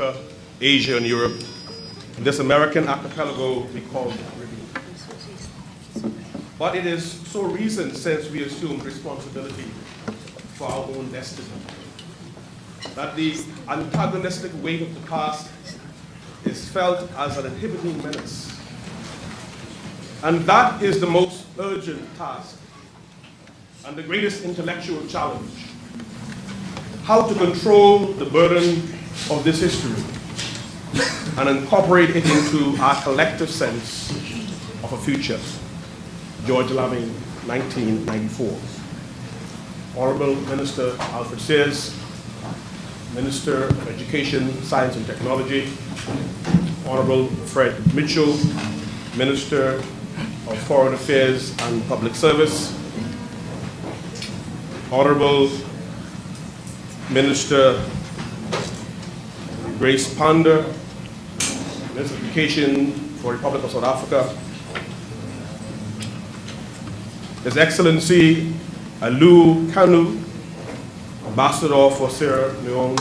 Africa, Asia, and Europe. And this American archipelago we call the Caribbean. But it is so recent since we assumed responsibility for our own destiny that the antagonistic weight of the past is felt as an inhibiting menace. And that is the most urgent task and the greatest intellectual challenge: how to control the burden of this history and incorporate it into our collective sense of a future. George Lamming, 1994. Honorable Minister Alfred Sears, Minister of Education, Science and Technology, Honorable Fred Mitchell, Minister of Foreign Affairs and Public Service, Honorable Minister Grace Panda, Minister of Education for the Republic of South Africa, His Excellency Alu Kanu, Ambassador for Sierra Leone,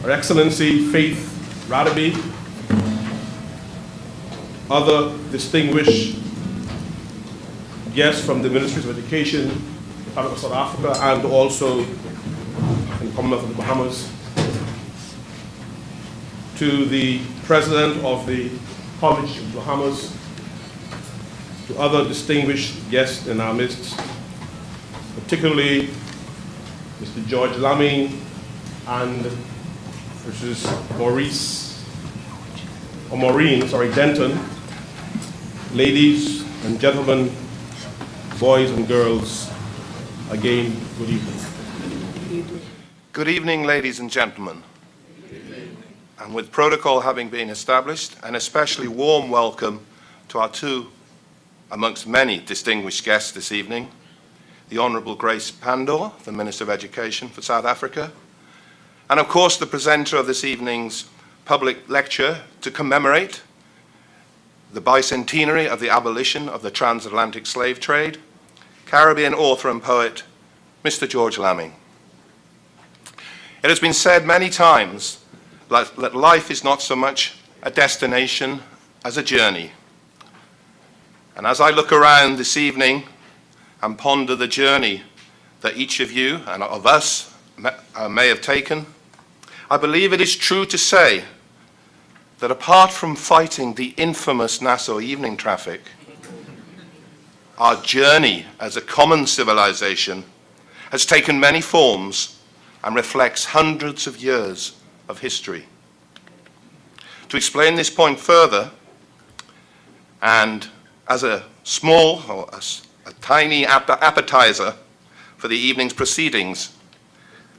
Her Excellency Faith Radaby, other distinguished guests from the Ministries of Education, the Republic of South Africa, and also in the Commonwealth of the Bahamas, to the President of the College of the Bahamas, to other distinguished guests in our midst, particularly Mr. George Lamming and Mrs. Maureen, Denton, ladies and gentlemen, boys and girls, again, good evening. Good evening, ladies and gentlemen. And with protocol having been established, an especially warm welcome to our two, amongst many distinguished guests this evening, the Honourable Grace Pandor, the Minister of Education for South Africa, and of course the presenter of this evening's public lecture to commemorate the bicentenary of the abolition of the transatlantic slave trade, Caribbean author and poet, Mr. George Lamming. It has been said many times that life is not so much a destination as a journey. And as I look around this evening and ponder the journey that each of you and of us may have taken, I believe it is true to say that apart from fighting the infamous Nassau evening traffic, our journey as a common civilization has taken many forms and reflects hundreds of years of history. To explain this point further, and as a small or a tiny appetizer for the evening's proceedings,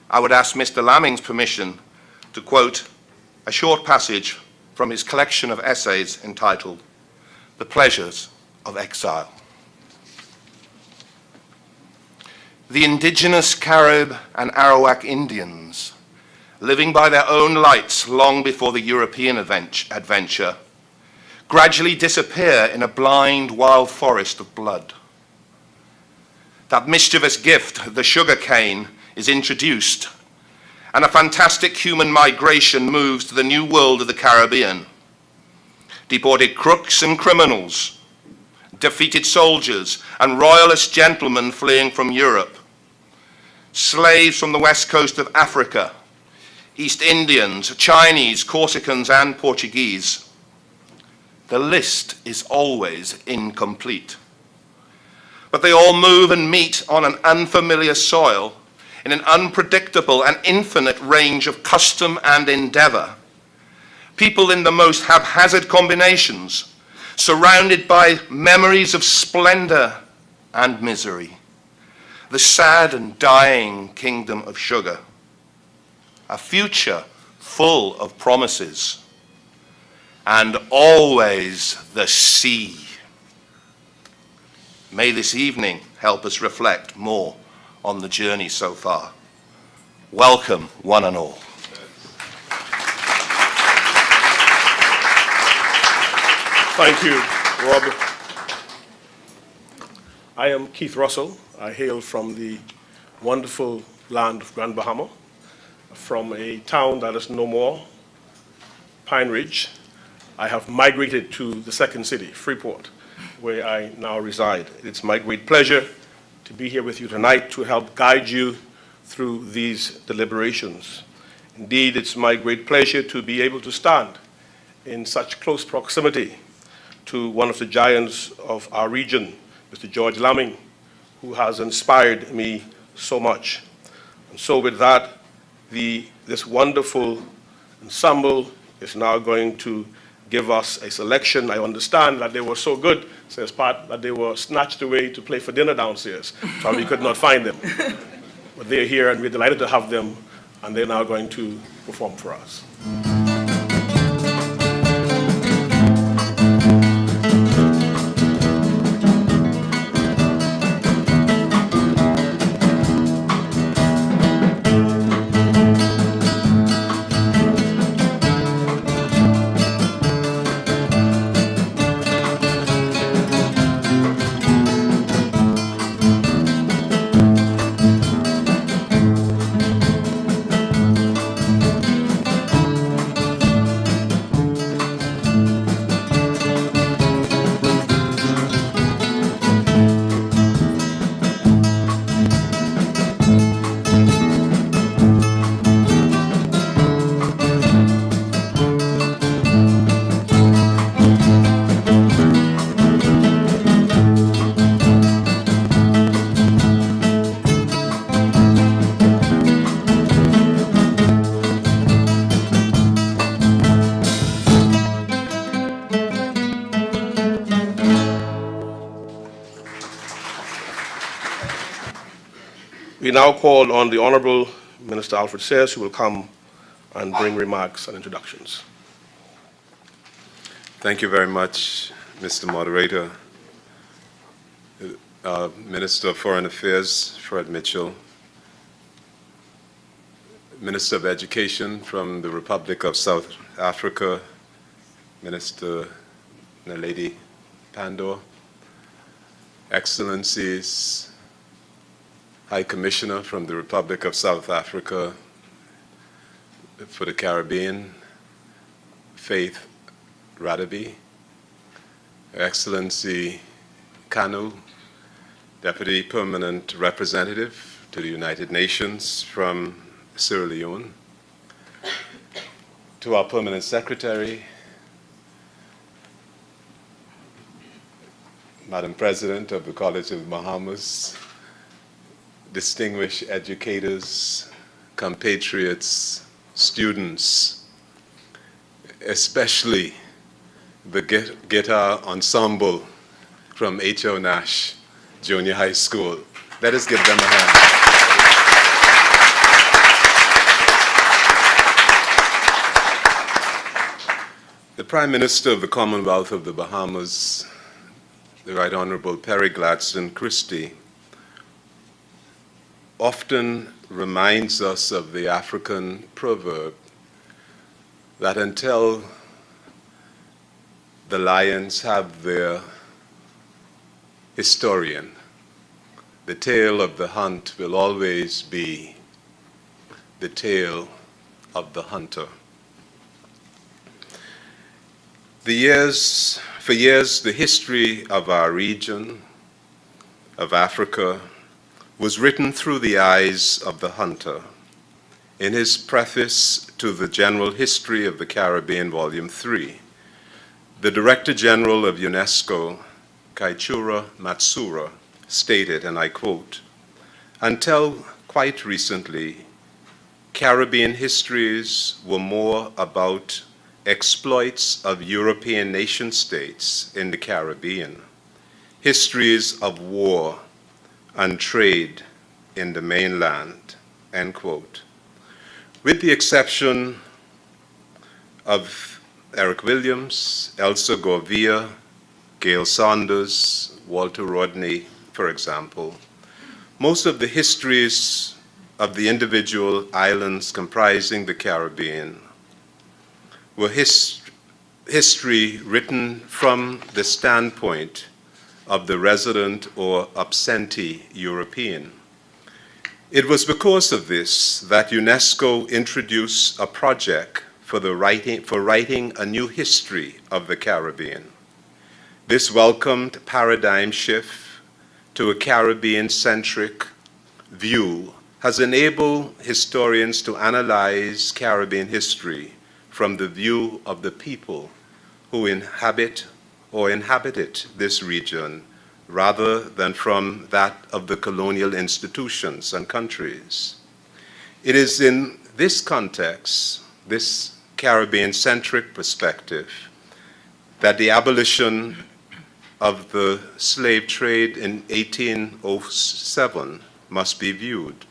I would ask Mr. Lamming's permission to quote a short passage from his collection of essays entitled The Pleasures of Exile. The indigenous Carib and Arawak Indians, living by their own lights long before the European adventure, gradually disappear in a blind wild forest of blood. That mischievous gift, the sugar cane, is introduced, and a fantastic human migration moves to the new world of the Caribbean. Deported crooks and criminals, defeated soldiers, and royalist gentlemen fleeing from Europe, slaves from the west coast of Africa, East Indians, Chinese, Corsicans, and Portuguese. The list is always incomplete. But they all move and meet on an unfamiliar soil in an unpredictable and infinite range of custom and endeavor. People in the most haphazard combinations, surrounded by memories of splendor and misery. The sad and dying kingdom of sugar. A future full of promises. And always the sea. May this evening help us reflect more on the journey so far. Welcome, one and all. Thank you, Rob. I am Keith Russell. I hail from the wonderful land of Grand Bahama. from a town that is no more, Pine Ridge. I have migrated to the second city, Freeport, where I now reside. It's my great pleasure to be here with you tonight to help guide you through these deliberations. Indeed, it's my great pleasure to be able to stand in such close proximity to one of the giants of our region, Mr. George Lamming, who has inspired me so much. And so with that, this wonderful ensemble is now going to give us a selection. I understand that they were so good, says Pat, that they were snatched away to play for dinner downstairs, so we could not find them. But they're here, and we're delighted to have them, and they're now going to perform for us. We now call on the Honorable Minister Alfred Sayers, who will come and bring remarks and introductions. Thank you very much, Mr. Moderator. Minister of Foreign Affairs, Fred Mitchell. Minister of Education from the Republic of South Africa, Minister Naledi Pandor. Excellencies, High Commissioner from the Republic of South Africa for the Caribbean, Faith Radaby, Excellency Kanu, Deputy Permanent Representative to the United Nations from Sierra Leone, to our Permanent Secretary, Madam President of the College of the Bahamas, distinguished educators, compatriots, students, especially the guitar ensemble from H.O. Nash Junior High School. Let us give them a hand. The Prime Minister of the Commonwealth of the Bahamas, the Right Honorable Perry Gladstone Christie, often reminds us of the African proverb that until the lions have their historian, the tale of the hunt will always be the tale of the hunter. For years, the history of our region, of Africa, was written through the eyes of the hunter. In his preface to the General History of the Caribbean, Volume 3, the Director General of UNESCO, Kaichura Matsura, stated, and I quote, "Until quite recently, Caribbean histories were more about exploits of European nation-states in the Caribbean, histories of war and trade in the mainland," end quote. With the exception of Eric Williams, Elsa Gorvia, Gail Saunders, Walter Rodney, for example, most of the histories of the individual islands comprising the Caribbean were history written from the standpoint of the resident or absentee European. It was because of this that UNESCO introduced a project for writing a new history of the Caribbean. This welcomed paradigm shift to a Caribbean-centric view has enabled historians to analyze Caribbean history from the view of the people who inhabit or inhabited this region rather than from that of the colonial institutions and countries. It is in this context, this Caribbean-centric perspective, that the abolition of the slave trade in 1807 must be viewed.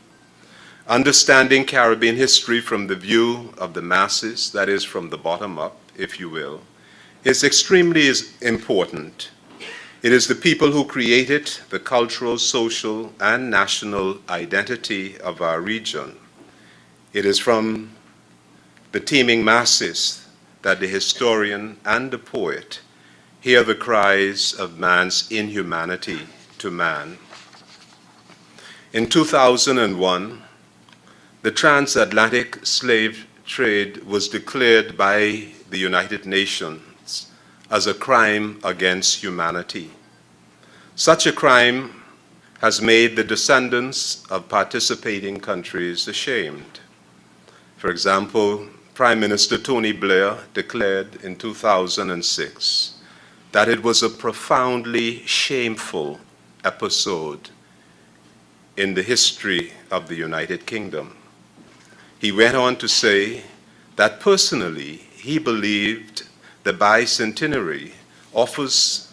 Understanding Caribbean history from the view of the masses, that is, from the bottom up, if you will, is extremely important. It is the people who created the cultural, social, and national identity of our region. It is from the teeming masses that the historian and the poet hear the cries of man's inhumanity to man. In 2001, the transatlantic slave trade was declared by the United Nations as a crime against humanity. Such a crime has made the descendants of participating countries ashamed. For example, Prime Minister Tony Blair declared in 2006 that it was a profoundly shameful episode in the history of the United Kingdom. He went on to say that personally, he believed the Bicentenniary offers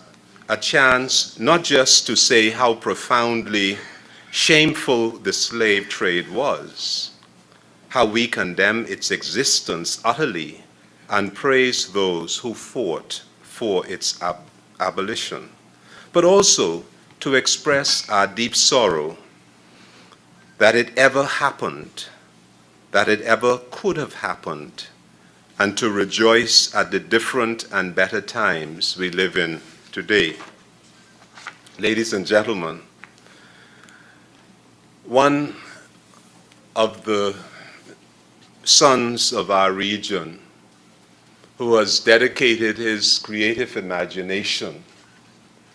a chance not just to say how profoundly shameful the slave trade was, how we condemn its existence utterly and praise those who fought for its abolition, but also to express our deep sorrow that it ever happened, that it ever could have happened, and to rejoice at the different and better times we live in today. Ladies and gentlemen, one of the sons of our region who has dedicated his creative imagination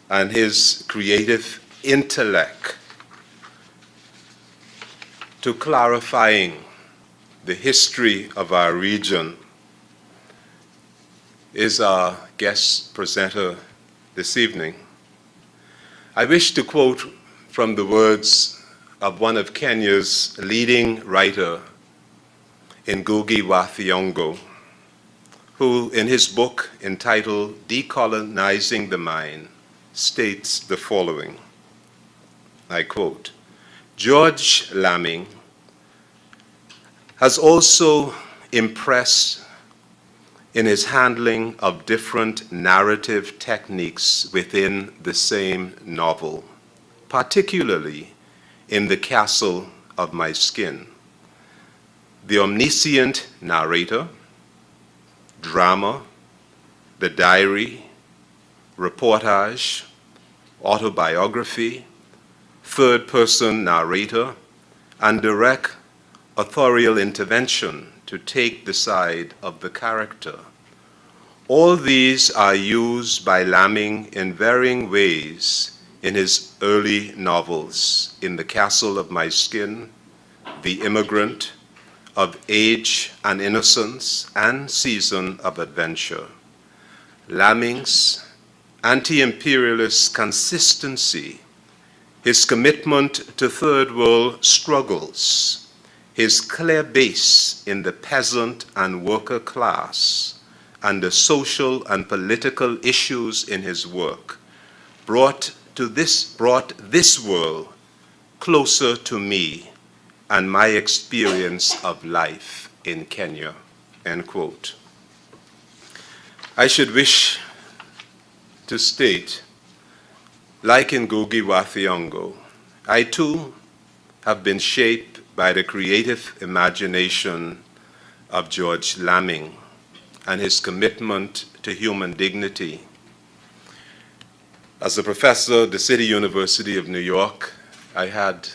and his creative intellect to clarifying the history of our region is our guest presenter this evening. I wish to quote from the words of one of Kenya's leading writer, Ngugi wa Thiong'o, who in his book entitled Decolonizing the Mind states the following, I quote, "George Lamming has also impressed in his handling of different narrative techniques within the same novel, particularly in The Castle of My Skin. The omniscient narrator, drama, the diary, reportage, autobiography, third-person narrator, and direct authorial intervention to take the side of the character. All these are used by Lamming in varying ways in his early novels, in The Castle of My Skin, The Immigrant, Of Age and Innocence, and Season of Adventure. Lamming's anti-imperialist consistency, his commitment to third world struggles, his clear base in the peasant and worker class, and the social and political issues in his work brought this world closer to me and my experience of life in Kenya," end quote. I should wish to state, like Ngugi wa Thiong'o, I too have been shaped by the creative imagination of George Lamming and his commitment to human dignity. As a professor at the City University of New York, I had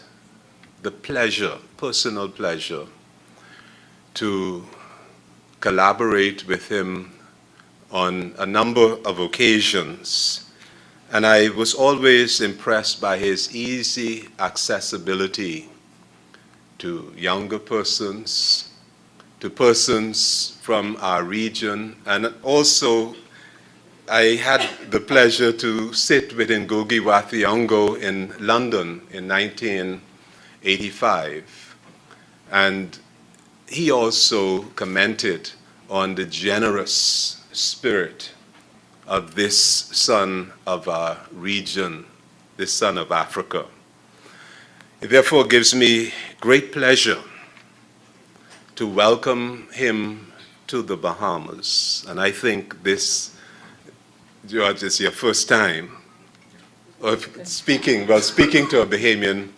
the pleasure, personal pleasure, to collaborate with him on a number of occasions. And I was always impressed by his easy accessibility to younger persons, to persons from our region, and also I had the pleasure to sit with Ngugi wa Thiong'o in London in 1985, and he also commented on the generous spirit of this son of our region, this son of Africa. It therefore gives me great pleasure to welcome him to the Bahamas. And I think this, George, is your first time of speaking to a Bahamian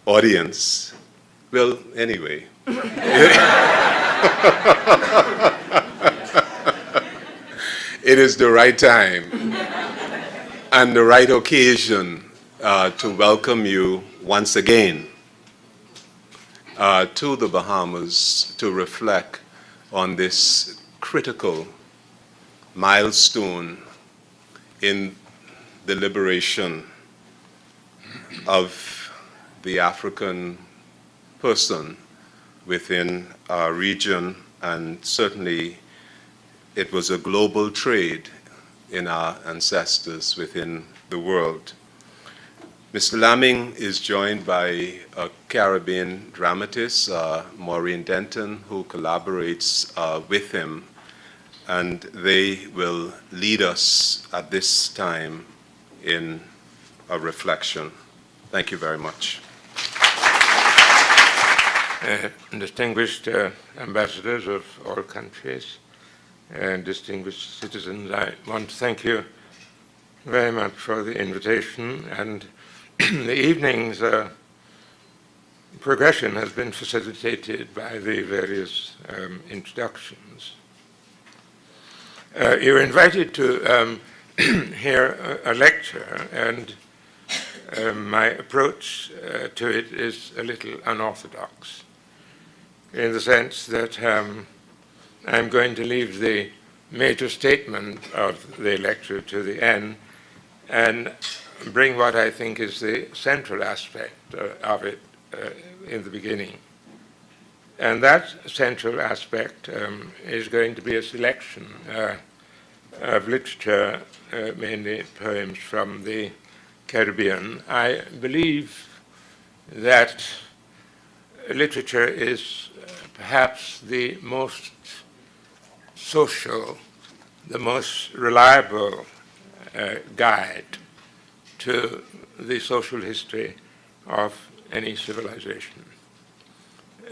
audience. Well, anyway. It is the right time and the right occasion to welcome you once again to the Bahamas to reflect on this critical milestone in the liberation of the African person within our region, and certainly it was a global trade in our ancestors within the world. Mr. Lamming is joined by a Caribbean dramatist, Maureen Denton, who collaborates with him, and they will lead us at this time in a reflection. Thank you very much. Distinguished ambassadors of all countries and distinguished citizens, I want to thank you very much for the invitation, and the evening's progression has been facilitated by the various introductions. You're invited to hear a lecture, and my approach to it is a little unorthodox, in the sense that I'm going to leave the major statement of the lecture to the end and bring what I think is the central aspect of it in the beginning. And that central aspect is going to be a selection of literature, mainly poems from the Caribbean. I believe that literature is perhaps the most social, the most reliable guide to the social history of any civilization.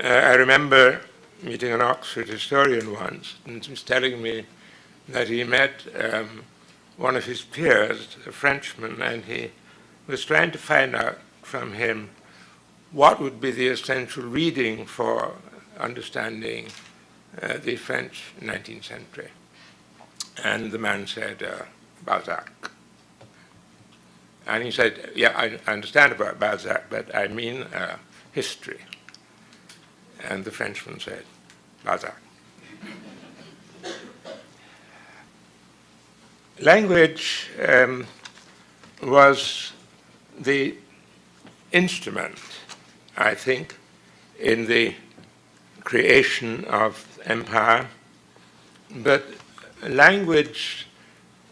I remember meeting an Oxford historian once, and he was telling me that he met one of his peers, a Frenchman, and he was trying to find out from him what would be the essential reading for understanding the French 19th century. And the man said, Balzac. And he said, yeah, I understand about Balzac, but I mean history. And the Frenchman said, Balzac. Language was the instrument, I think, in the creation of empire, but language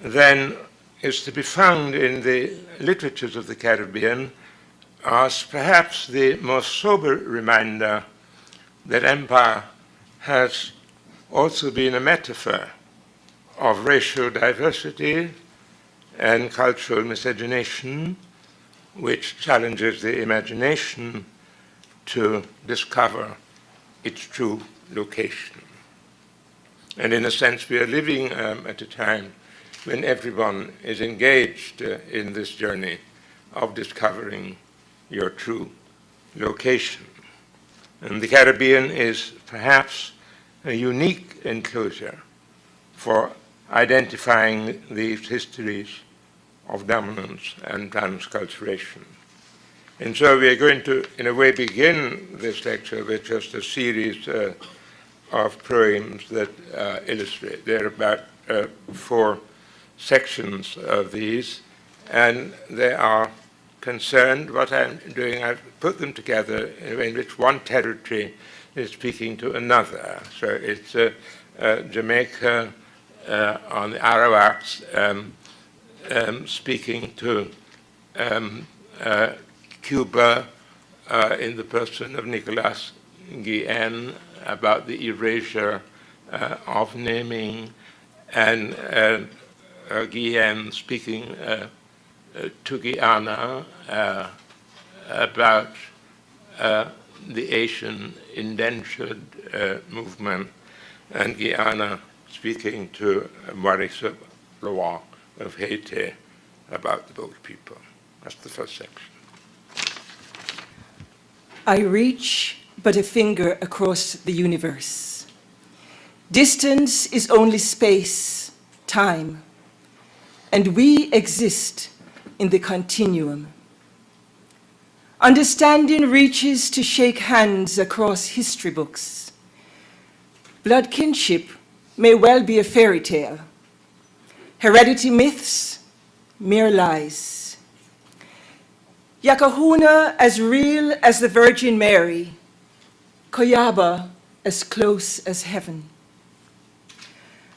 then is to be found in the literatures of the Caribbean as perhaps the most sober reminder that empire has also been a metaphor of racial diversity and cultural miscegenation, which challenges the imagination to discover its true location. And in a sense, we are living at a time when everyone is engaged in this journey of discovering your true location. And the Caribbean is perhaps a unique enclosure for identifying these histories of dominance and transculturation. And so we are going to, in a way, begin this lecture with just a series of poems that illustrate. There are about 4 sections of these, and they are concerned. What I'm doing, I've put them together in a way in which one territory is speaking to another. So it's Jamaica on the Arawaks speaking to Cuba in the person of Nicolas Guillen about the erasure of naming, and Guillen speaking to Guyana about the Asian indentured movement, and Guyana speaking to Maurice Leroy of Haiti about the boat people. That's the first section. I reach but a finger across the universe. Distance is only space, time, and we exist in the continuum. Understanding reaches to shake hands across history books. Blood kinship may well be a fairy tale. Heredity myths, mere lies. Yakahuna as real as the Virgin Mary, Koyaba as close as heaven.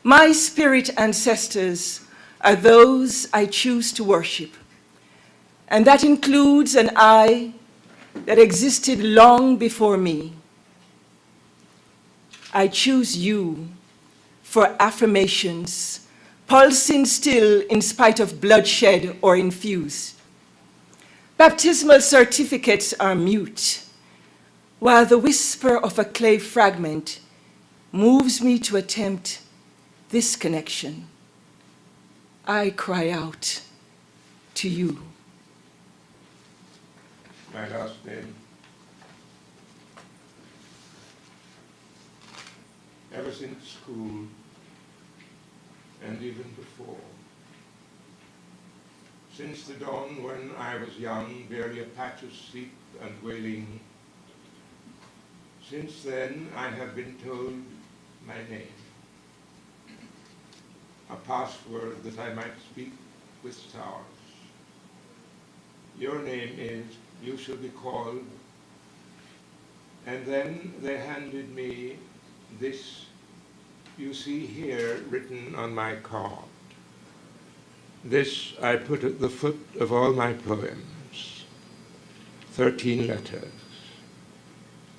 My spirit ancestors are those I choose to worship, and that includes an I that existed long before me. I choose you for affirmations, pulsing still in spite of bloodshed or infused. Baptismal certificates are mute, while the whisper of a clay fragment moves me to attempt this connection. I cry out to you. My last name. Ever since school, and even before, since the dawn when I was young, barely a patch of sleep and wailing, since then I have been told my name, a password that I might speak with stars. Your name is, you shall be called. And then they handed me this, you see here, written on my card. This I put at the foot of all my poems, 13 letters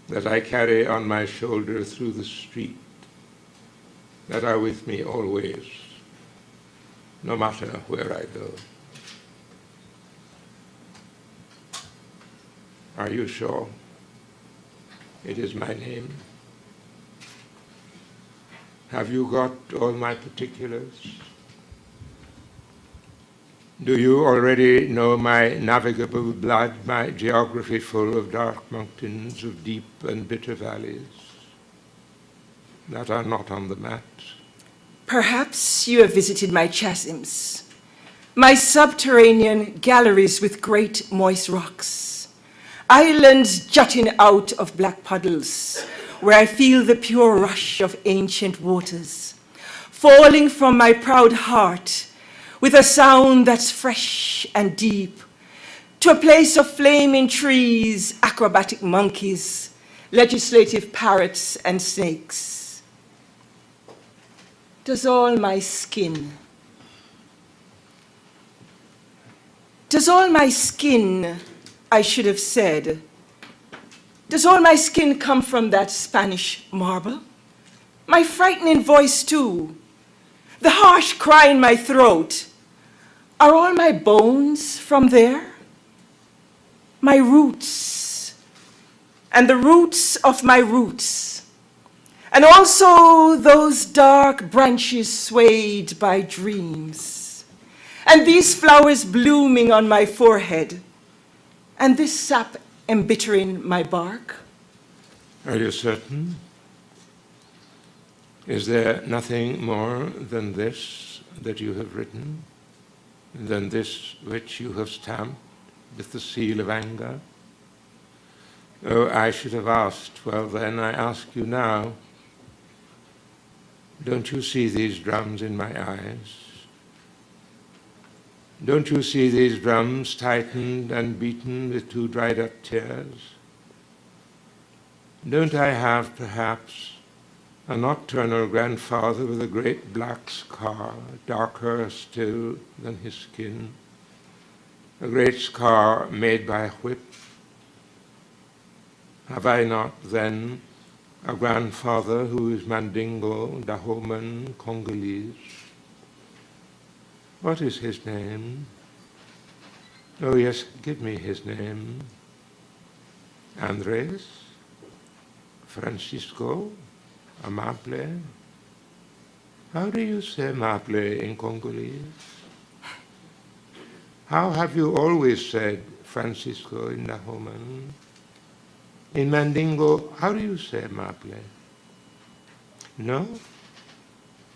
that I carry on my shoulder through the street, that are with me always, no matter where I go. Are you sure it is my name? Have you got all my particulars? Do you already know my navigable blood, my geography full of dark mountains, of deep and bitter valleys that are not on the map? Perhaps you have visited my chasms, my subterranean galleries with great moist rocks, islands jutting out of black puddles, where I feel the pure rush of ancient waters, falling from my proud heart with a sound that's fresh and deep, to a place of flaming trees, acrobatic monkeys, legislative parrots and snakes. Does all my skin, I should have said, does all my skin come from that Spanish marble? My frightening voice too, the harsh cry in my throat, are all my bones from there? My roots, and the roots of my roots, and also those dark branches swayed by dreams, and these flowers blooming on my forehead, and this sap embittering my bark? Are you certain? Is there nothing more than this that you have written, than this which you have stamped with the seal of anger? Oh, I should have asked. Well, then I ask you now. Don't you see these drums in my eyes? Don't you see these drums tightened and beaten with two dried-up tears? Don't I have, perhaps, a nocturnal grandfather with a great black scar, darker still than his skin, a great scar made by a whip? Have I not, then, a grandfather who is Mandingo, Dahoman, Congolese? What is his name? Oh, yes, give me his name. Andres? Francisco? Amable? How do you say amable in Congolese? How have you always said Francisco in Dahoman? In Mandingo, how do you say amable? No?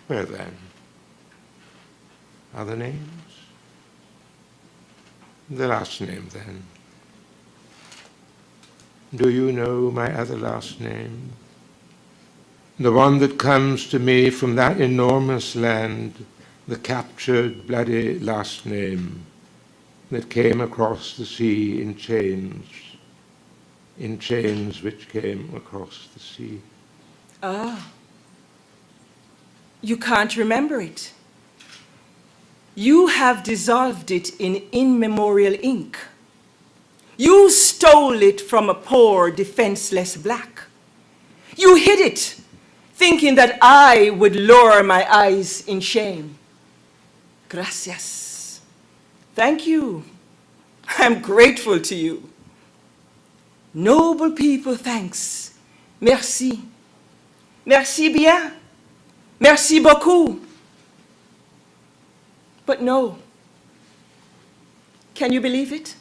Where then? Other names? The last name, then. Do you know my other last name? The one that comes to me from that enormous land, the captured, bloody last name that came across the sea in chains which came across the sea. Ah, you can't remember it. You have dissolved it in immemorial ink. You stole it from a poor, defenseless black. You hid it, thinking that I would lower my eyes in shame. Gracias. Thank you. I'm grateful to you. Noble people, thanks. Merci. Merci bien. Merci beaucoup. But no. Can you believe it?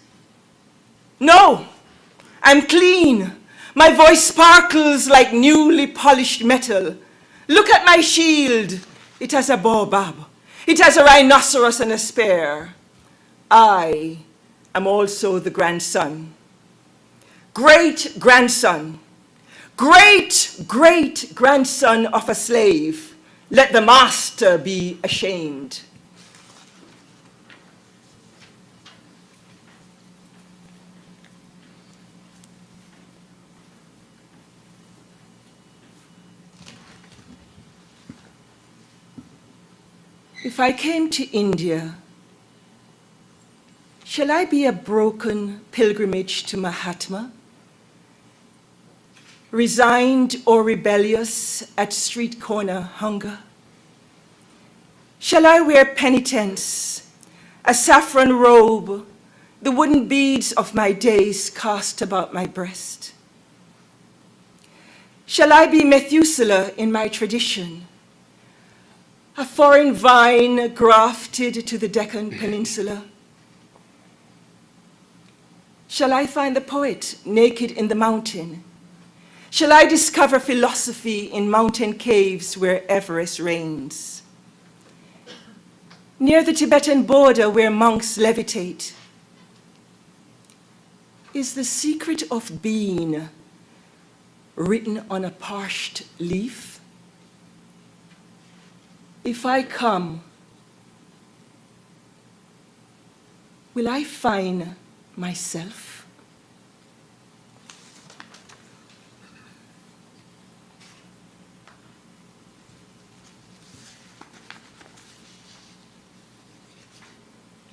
No. I'm clean. My voice sparkles like newly polished metal. Look at my shield. It has a baobab. It has a rhinoceros and a spear. I am also the grandson. Great-grandson. Great-great-grandson of a slave. Let the master be ashamed. If I came to India, shall I be a broken pilgrimage to Mahatma? Resigned or rebellious at street corner hunger? Shall I wear penitence, a saffron robe, the wooden beads of my days cast about my breast? Shall I be Methuselah in my tradition, a foreign vine grafted to the Deccan Peninsula? Shall I find the poet naked in the mountain? Shall I discover philosophy in mountain caves where Everest reigns? Near the Tibetan border where monks levitate, is the secret of being written on a parched leaf? If I come, will I find myself?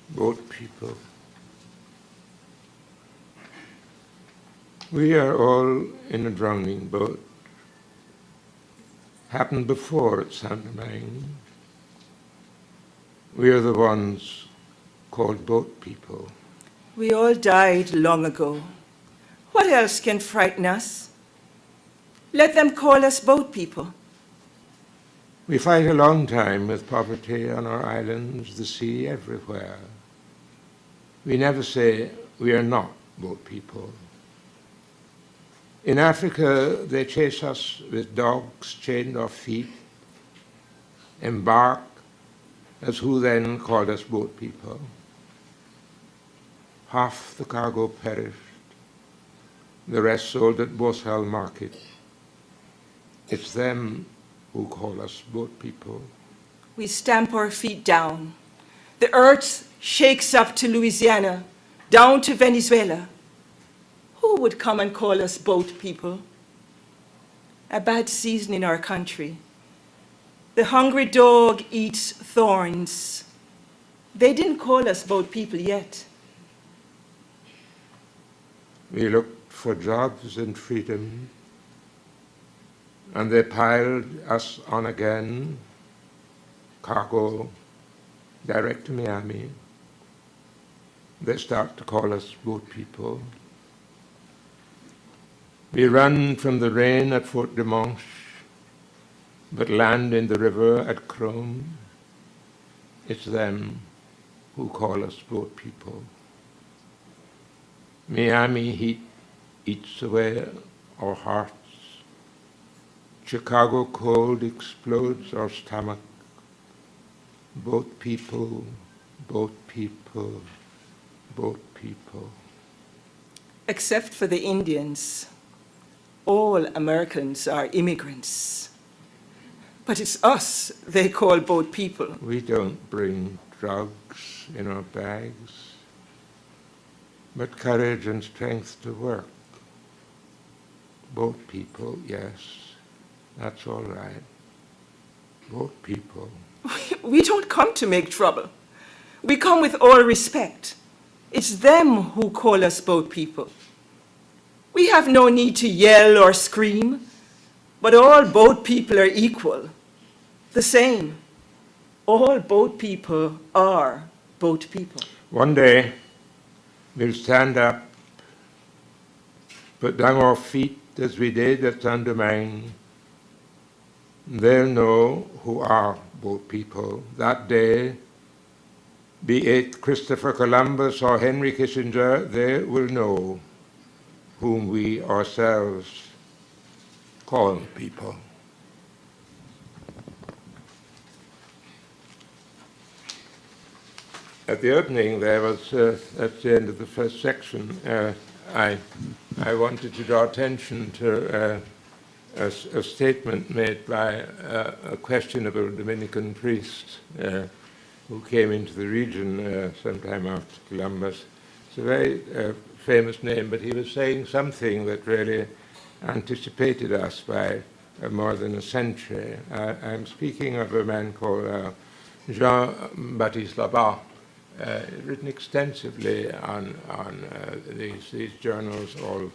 Boat people. We are all in a drowning boat. Happened before at Lamming. We are the ones called boat people. We all died long ago. What else can frighten us? Let them call us boat people. We fight a long time with poverty on our islands, the sea, everywhere. We never say we are not boat people. In Africa, they chase us with dogs chained off feet, embark, as who then called us boat people. Half the cargo perished. the rest sold at Borsal Market. It's them who call us boat people. We stamp our feet down. The earth shakes up to Louisiana, down to Venezuela. Who would come and call us boat people? A bad season in our country. The hungry dog eats thorns. They didn't call us boat people yet. We looked for jobs and freedom, and they piled us on again, cargo, direct to Miami. They start to call us boat people. We run from the rain at Fort de Manche, but land in the river at Chrome. It's them who call us boat people. Miami heat eats away our hearts. Chicago cold explodes our stomach. Boat people, boat people, boat people. Except for the Indians, all Americans are immigrants. But it's us they call boat people. We don't bring drugs in our bags, but courage and strength to work. Boat people, yes, that's all right. Boat people. We don't come to make trouble. We come with all respect. It's them who call us boat people. We have no need to yell or scream, but all boat people are equal, the same. All boat people are boat people. One day, we'll stand up, put down our feet as we did at Saint-Domingue. They'll know who are boat people. That day, be it Christopher Columbus or Henry Kissinger, they will know whom we ourselves call people. At the opening, there was, at the end of the first section, I wanted to draw attention to a statement made by a questionable Dominican priest who came into the region sometime after Columbus. It's a very famous name, but he was saying something that really anticipated us by more than a century. I'm speaking of a man called Jean-Baptiste Labat, written extensively on these journals all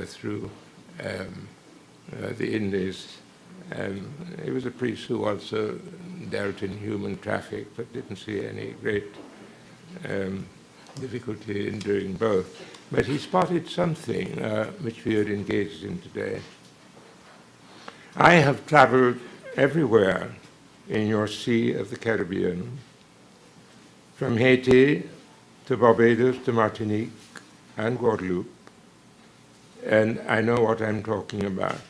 through the Indies. He was a priest who also dealt in human traffic, but didn't see any great difficulty in doing both. But he spotted something which we are engaged in today. I have traveled everywhere in your Sea of the Caribbean, from Haiti to Barbados to Martinique and Guadeloupe, and I know what I'm talking about.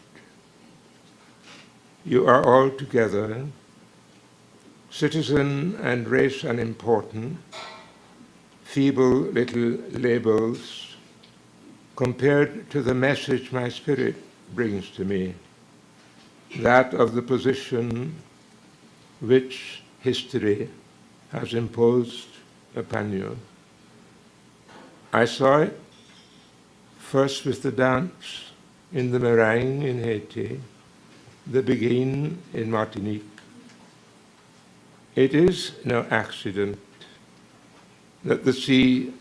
You are all together, citizen and race unimportant, feeble little labels compared to the message my spirit brings to me, that of the position which history has imposed upon you. I saw it first with the dance in the meringue in Haiti, the begin in Martinique. It is no accident that the sea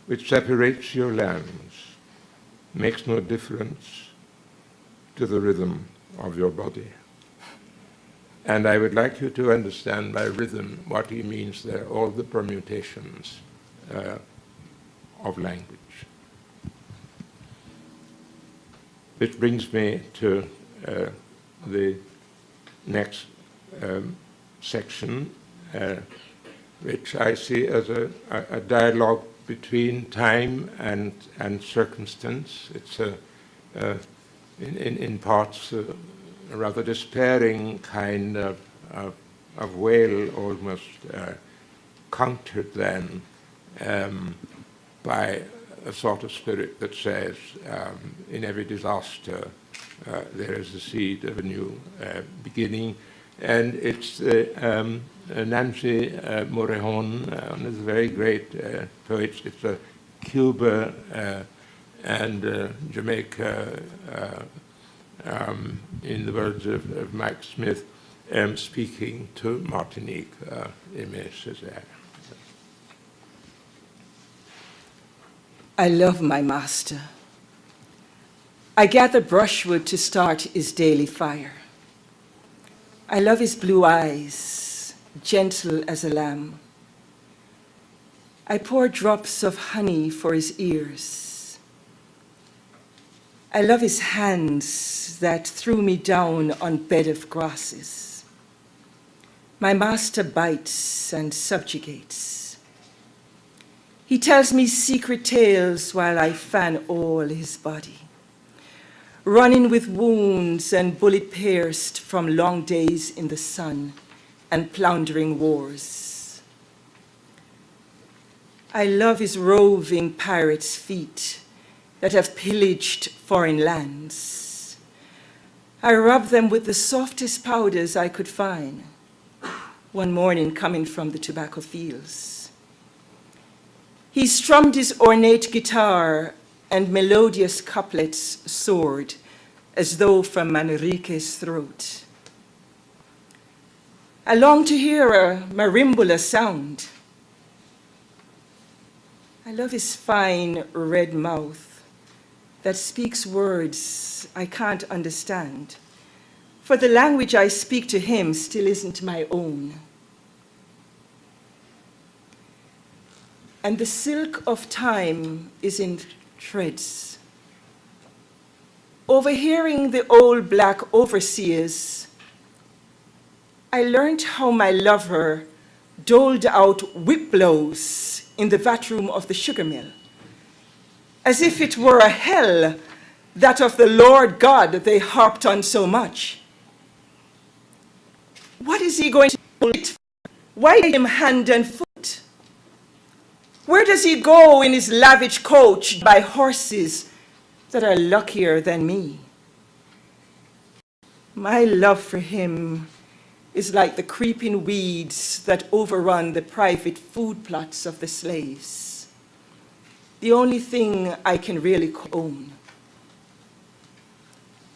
which separates your lands makes no difference to the rhythm of your body. And I would like you to understand by rhythm what he means there, all the permutations of language. Which brings me to the next section, which I see as a dialogue between time and circumstance. It's in parts a rather despairing kind of wail, almost countered then by a sort of spirit that says in every disaster there is a seed of a new beginning. And it's Nancy Morejon, one of the very great poets. It's a Cuba and Jamaica, in the words of Mike Smith, speaking to Martinique, Aimé Césaire. I love my master. I gather brushwood to start his daily fire. I love his blue eyes, gentle as a lamb. I pour drops of honey for his ears. I love his hands that threw me down on bed of grasses. My master bites and subjugates. He tells me secret tales while I fan all his body, running with wounds and bullet-pierced from long days in the sun and plundering wars. I love his roving pirates' feet that have pillaged foreign lands. I rub them with the softest powders I could find, one morning coming from the tobacco fields. He strummed his ornate guitar and melodious couplets soared as though from Manrique's throat. I long to hear a marimbula sound. I love his fine red mouth that speaks words I can't understand, for the language I speak to him still isn't my own. And the silk of time is in threads. Overhearing the old black overseers, I learned how my lover doled out whip blows in the vat room of the sugar mill, as if it were a hell, that of the Lord God they harped on so much. What is he going to do it for? Why him hand and foot? Where does he go in his lavish coach by horses that are luckier than me? My love for him is like the creeping weeds that overrun the private food plots of the slaves. The only thing I can really own.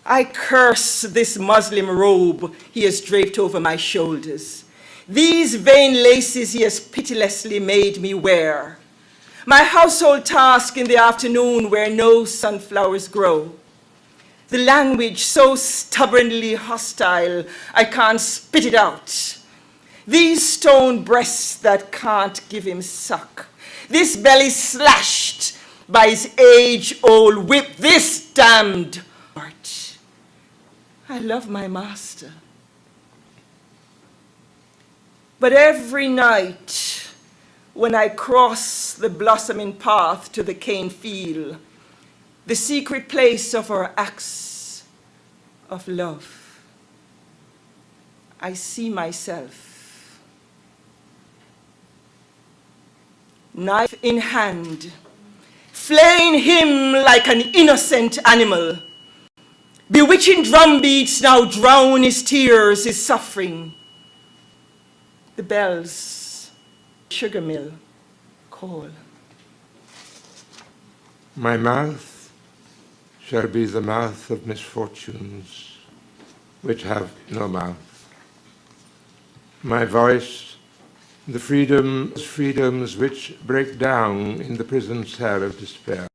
I curse this Muslim robe he has draped over my shoulders, these vain laces he has pitilessly made me wear, my household task in the afternoon where no sunflowers grow, the language so stubbornly hostile I can't spit it out, these stone breasts that can't give him suck, this belly slashed by his age-old whip, this damned heart. I love my master. But every night when I cross the blossoming path to the cane field, the secret place of our acts of love, I see myself, knife in hand, flaying him like an innocent animal. Bewitching drumbeats now drown his tears, his suffering. The bells, sugar mill, call. My mouth shall be the mouth of misfortunes, which have no mouth. My voice, the freedoms which break down in the prison cell of despair.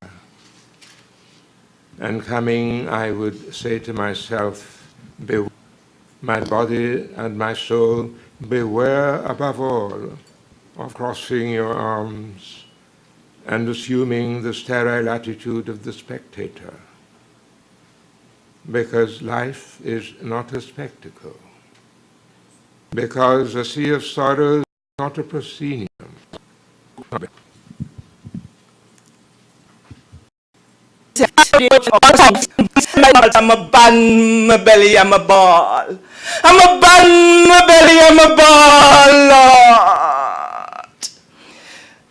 And coming, I would say to myself, beware, my body and my soul, beware above all of crossing your arms and assuming the sterile attitude of the spectator, because life is not a spectacle, because a sea of sorrows is not a proscenium. I'm a bun, my belly, I'm a ball. I'm a bun, my belly, I'm a ball, Lord.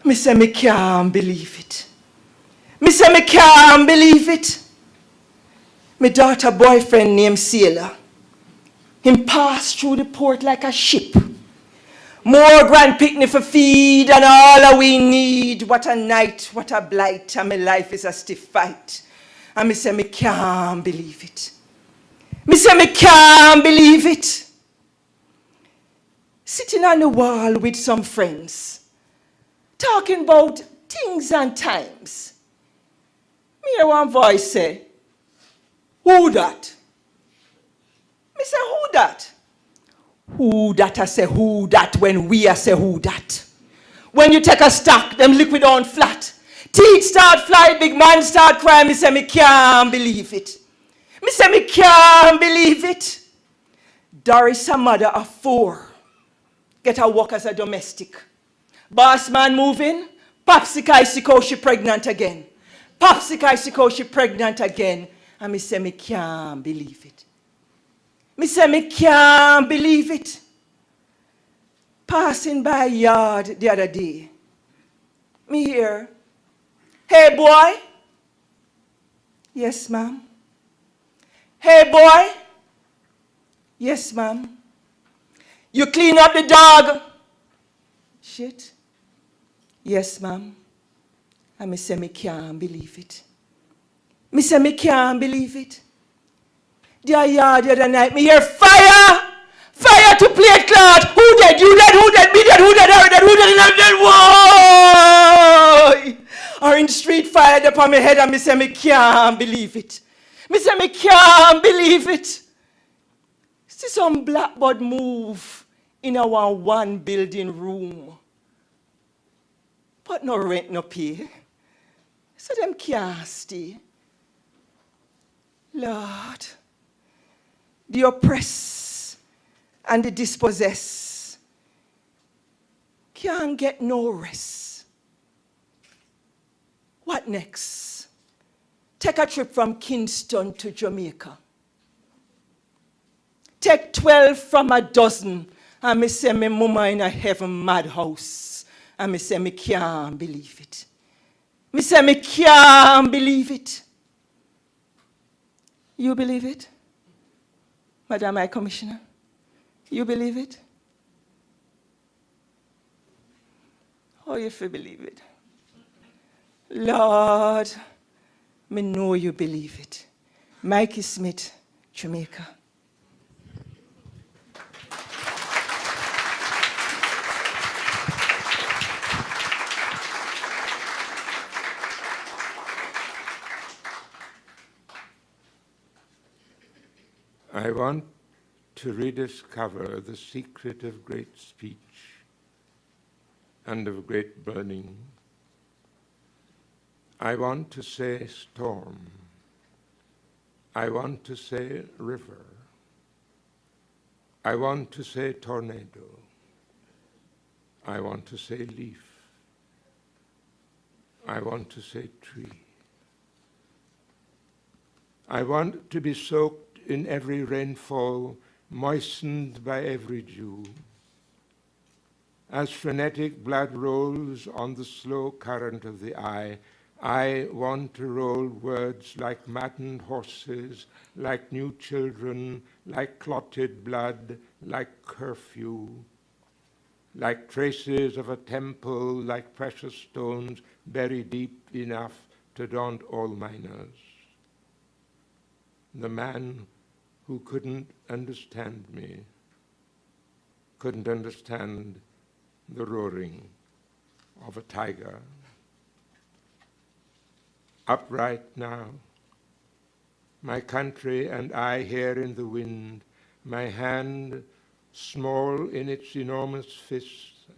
Me say me can't believe it. Me say me can't believe it. My daughter boyfriend named Sailor. Him passed through the port like a ship. More grand picnic for feed and all that we need. What a night, what a blight, and my life is a stiff fight. And me say me can't believe it. Me say me can't believe it. Sitting on the wall with some friends, talking about things and times. Me hear one voice say, "Who that?" Me say, "Who that?" Who that I say who that when we I say who that? When you take a stock, them liquid on flat. Teeth start fly, big man start crying. Me say me can't believe it. Me say me can't believe it. Doris, a mother of 4, get her work as a domestic. Boss man moving, Popsicle Siko, she pregnant again. Popsicle Siko, she pregnant again. And me say me can't believe it. Me say me can't believe it. Passing by a yard the other day, me hear, "Hey boy." "Yes, ma'am." "Hey boy." "Yes, ma'am." "You clean up the dog shit?" "Yes, ma'am." And me say me can't believe it. Me say me can't believe it. The yard the other night, me hear fire! Fire to plate cloth! Who dead? You dead? Who dead? Me dead? Who dead? Her dead? Who dead? I'm dead? Whoa! Or in the street fire upon my head and me say me can't believe it. Me say me can't believe it. See some blackbird move in our one building room. But no rent, no pay. So them can't stay. Lord, the oppressed and the dispossessed can't get no rest. What next? Take a trip from Kingston to Jamaica. Take 12 from a dozen, and me say me mama in a heaven madhouse. And me say me can't believe it. Me say me can't believe it. You believe it? Madam High Commissioner, you believe it? Oh, if you believe it. Lord, me know you believe it. Mikey Smith, Jamaica. I want to rediscover the secret of great speech and of great burning. I want to say storm. I want to say river. I want to say tornado. I want to say leaf. I want to say tree. I want to be soaked in every rainfall, moistened by every dew. As frenetic blood rolls on the slow current of the eye, I want to roll words like maddened horses, like new children, like clotted blood, like curfew, like traces of a temple, like precious stones buried deep enough to daunt all miners. The man who couldn't understand me, couldn't understand the roaring of a tiger. Upright now, my country and I here in the wind, my hand small in its enormous fist,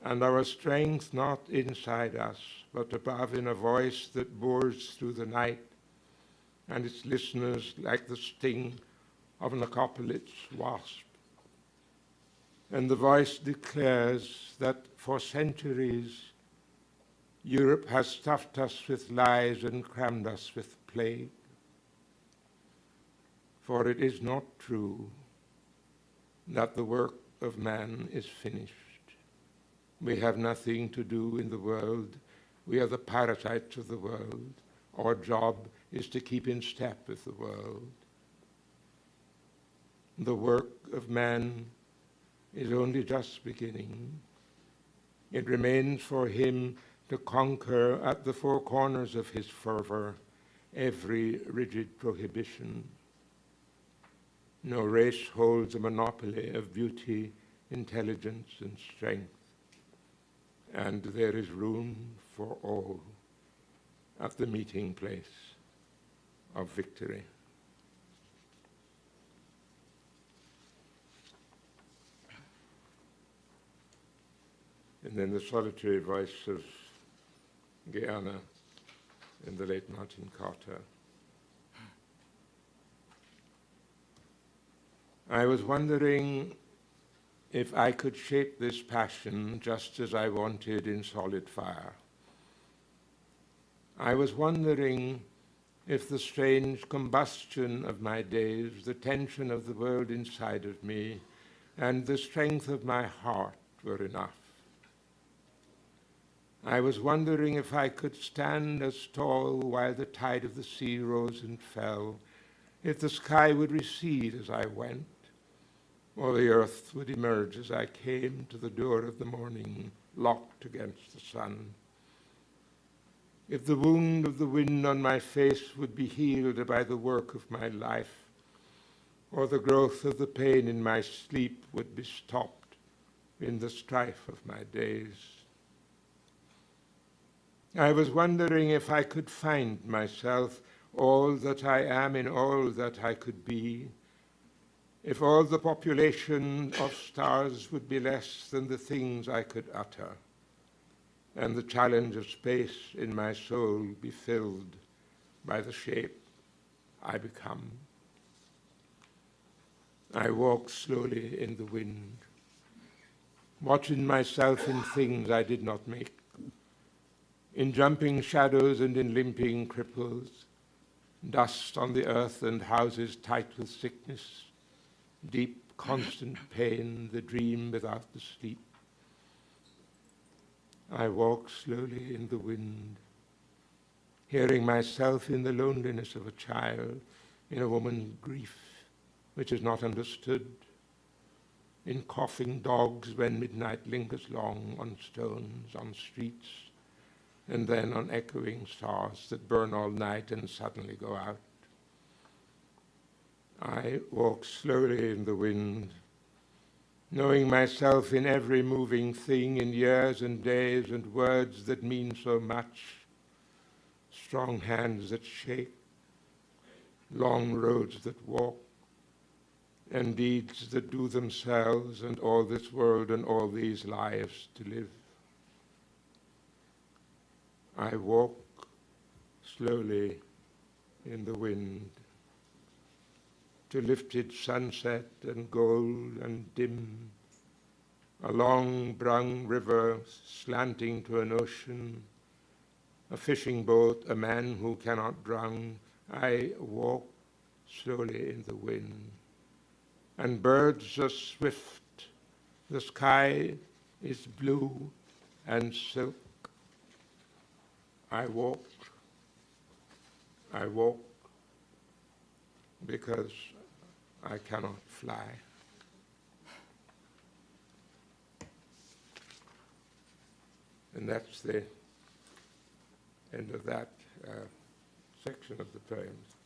and our strength not inside us, but above in a voice that bores through the night, and its listeners like the sting of an apocalypse wasp. And the voice declares that for centuries, Europe has stuffed us with lies and crammed us with plague. For it is not true that the work of man is finished. We have nothing to do in the world We are the parasites of the world. Our job is to keep in step with the world. The work of man is only just beginning. It remains for him to conquer at the four corners of his fervor every rigid prohibition. No race holds a monopoly of beauty, intelligence, and strength, and there is room for all at the meeting place of victory. And then the solitary voice of Guyana in the late Martin Carter. I was wondering if I could shape this passion just as I wanted in solid fire. I was wondering if the strange combustion of my days, the tension of the world inside of me, and the strength of my heart were enough. I was wondering if I could stand as tall while the tide of the sea rose and fell, if the sky would recede as I went, or the earth would emerge as I came to the door of the morning, locked against the sun. If the wound of the wind on my face would be healed by the work of my life, or the growth of the pain in my sleep would be stopped in the strife of my days. I was wondering if I could find myself all that I am in all that I could be, if all the population of stars would be less than the things I could utter, and the challenge of space in my soul be filled by the shape I become. I walk slowly in the wind, watching myself in things I did not make, in jumping shadows and in limping cripples, dust on the earth and houses tight with sickness, deep, constant pain, the dream without the sleep. I walk slowly in the wind, hearing myself in the loneliness of a child, in a woman's grief which is not understood, in coughing dogs when midnight lingers long on stones, on streets, and then on echoing stars that burn all night and suddenly go out. I walk slowly in the wind, knowing myself in every moving thing, in years and days and words that mean so much, strong hands that shake, long roads that walk, and deeds that do themselves, and all this world and all these lives to live. I walk slowly in the wind, to lifted sunset and gold and dim, a long brown river slanting to an ocean, a fishing boat, a man who cannot drown. I walk slowly in the wind, and birds are swift. The sky is blue and silk. I walk because I cannot fly. And that's the end of that section of the poems.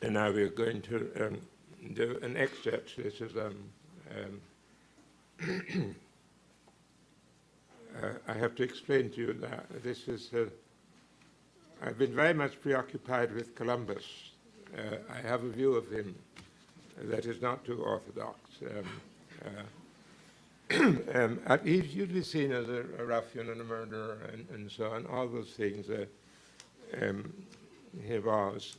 And now we're going to do an excerpt. This is I have to explain to you that this is, I've been very much preoccupied with Columbus. I have a view of him that is not too orthodox. He's usually seen as a ruffian and a murderer and so on, all those things he was.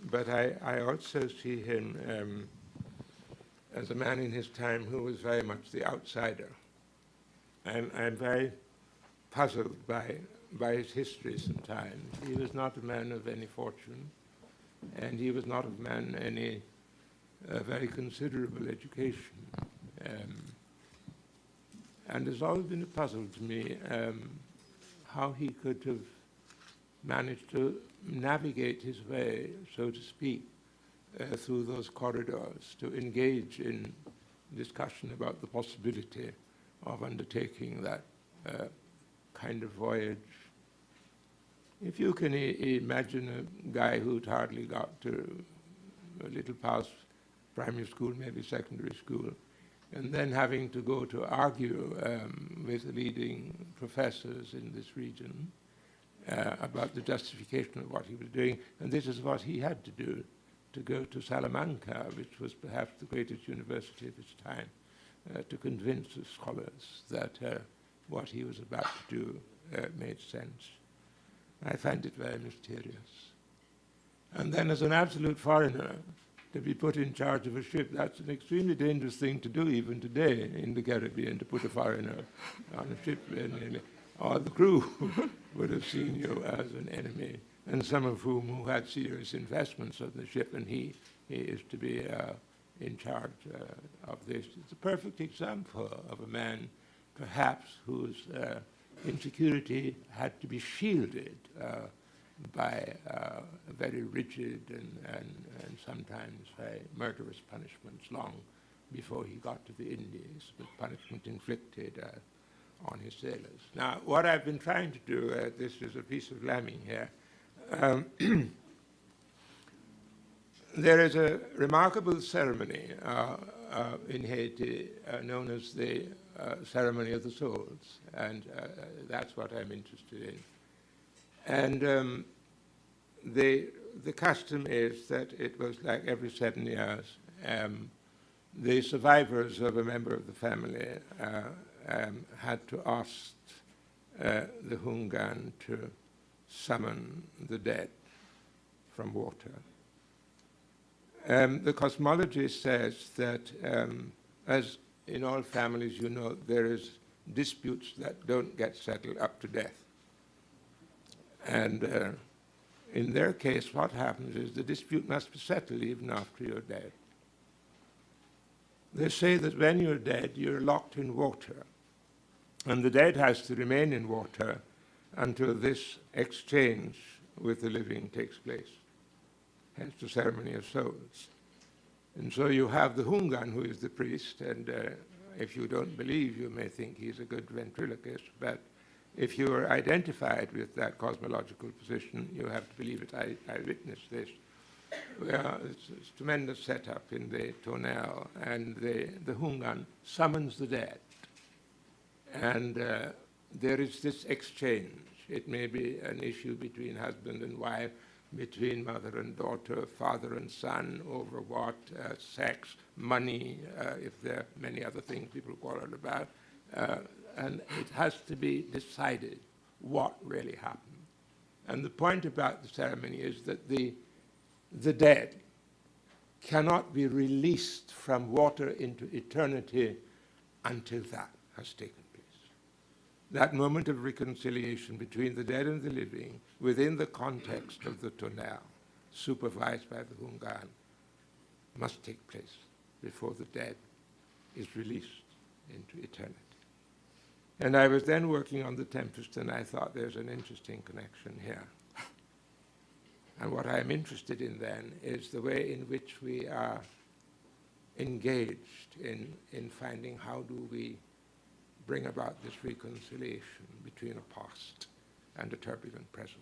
But I also see him as a man in his time who was very much the outsider. I'm very puzzled by his history sometimes. He was not a man of any fortune. and he was not of man any very considerable education. And it's always been a puzzle to me how he could have managed to navigate his way, so to speak, through those corridors to engage in discussion about the possibility of undertaking that kind of voyage. If you can imagine a guy who'd hardly got to a little past primary school, maybe secondary school, and then having to go to argue with the leading professors in this region about the justification of what he was doing, and this is what he had to do, to go to Salamanca, which was perhaps the greatest university of his time, to convince the scholars that what he was about to do made sense. I find it very mysterious. And then as an absolute foreigner, to be put in charge of a ship, that's an extremely dangerous thing to do even today in the Caribbean, to put a foreigner on a ship. Or the crew would have seen you as an enemy, and some of who had serious investments of the ship, and he is to be in charge of this. It's a perfect example of a man, perhaps, whose insecurity had to be shielded by very rigid and sometimes very murderous punishments long before he got to the Indies, with punishment inflicted on his sailors. Now, what I've been trying to do, this is a piece of Lamming here. There is a remarkable ceremony in Haiti known as the Ceremony of the Souls, and that's what I'm interested in. And the custom is that it was like every 7 years, the survivors of a member of the family had to ask the Hungan to summon the dead from water. The cosmology says that, as in all families, you know, there is disputes that don't get settled up to death. And in their case, what happens is the dispute must be settled even after you're dead. They say that when you're dead, you're locked in water, and the dead has to remain in water until this exchange with the living takes place. Hence the ceremony of souls. And so you have the Hungan, who is the priest, and if you don't believe, you may think he's a good ventriloquist, but if you are identified with that cosmological position, you have to believe it. I witnessed this. It's a tremendous setup in the tonel, and the Hungan summons the dead. And there is this exchange. It may be an issue between husband and wife, between mother and daughter, father and son, over what, sex, money, if there are many other things people quarrel about. And it has to be decided what really happened. And the point about the ceremony is that the dead cannot be released from water into eternity until that has taken place. That moment of reconciliation between the dead and the living within the context of the tonal, supervised by the Hungan, must take place before the dead is released into eternity. And I was then working on the Tempest, and I thought there's an interesting connection here. And what I'm interested in then is the way in which we are engaged in finding how do we bring about this reconciliation between a past and a turbulent present,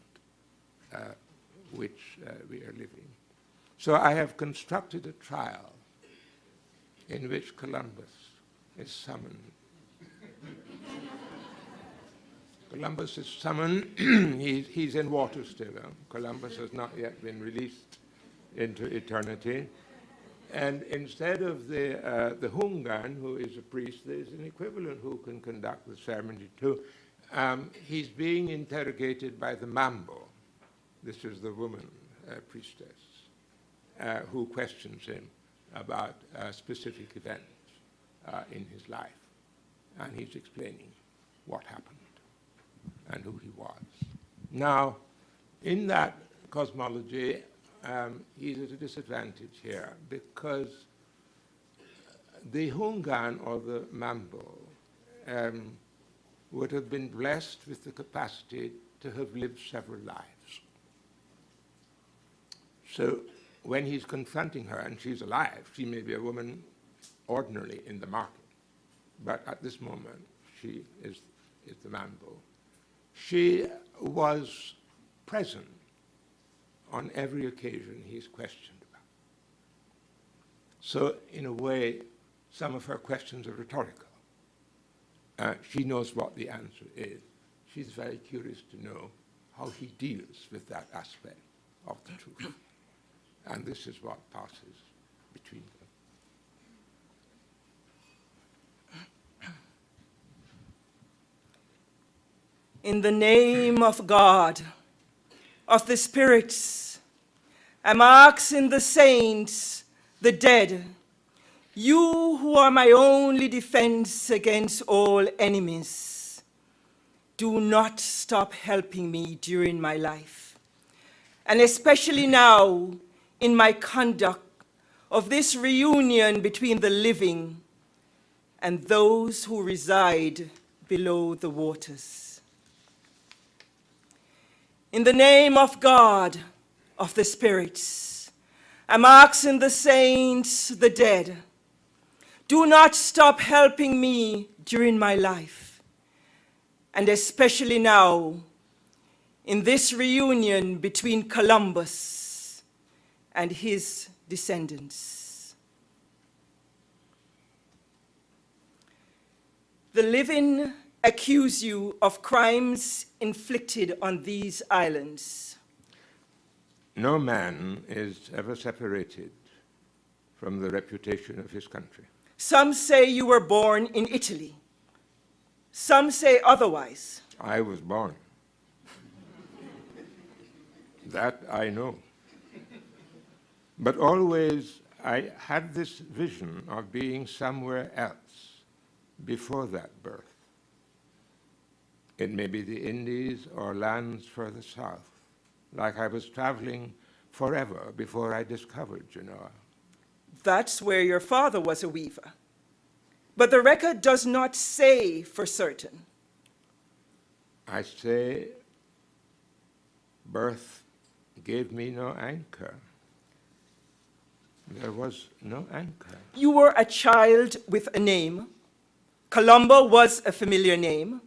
which we are living. So I have constructed a trial in which Columbus is summoned. Columbus is summoned. He's in water still. Columbus has not yet been released into eternity. And instead of the Hungan, who is a priest, there's an equivalent who can conduct the ceremony too. He's being interrogated by the Mambo. This is the woman priestess who questions him about specific events in his life. And he's explaining what happened and who he was. Now, in that cosmology, he's at a disadvantage here because the Hungan or the Mambo would have been blessed with the capacity to have lived several lives. So when he's confronting her, and she's alive, she may be a woman ordinarily in the market, but at this moment she is the Mambo. She was present on every occasion he's questioned about. So in a way, some of her questions are rhetorical. She knows what the answer is. She's very curious to know how he deals with that aspect of the truth. And this is what passes between them. In the name of God, of the spirits, I'm asking the saints, the dead, you who are my only defense against all enemies, do not stop helping me during my life, and especially now in my conduct of this reunion between the living and those who reside below the waters. In the name of God, of the spirits, I'm asking the saints, the dead, do not stop helping me during my life, and especially now in this reunion between Columbus and his descendants. The living accuse you of crimes inflicted on these islands. No man is ever separated from the reputation of his country. Some say you were born in Italy. Some say otherwise. I was born. That I know. But always I had this vision of being somewhere else before that birth. It may be the Indies or lands further south, like I was traveling forever before I discovered Genoa. That's where your father was a weaver. But the record does not say for certain. I say birth gave me no anchor. There was no anchor. You were a child with a name. Colombo was a familiar name.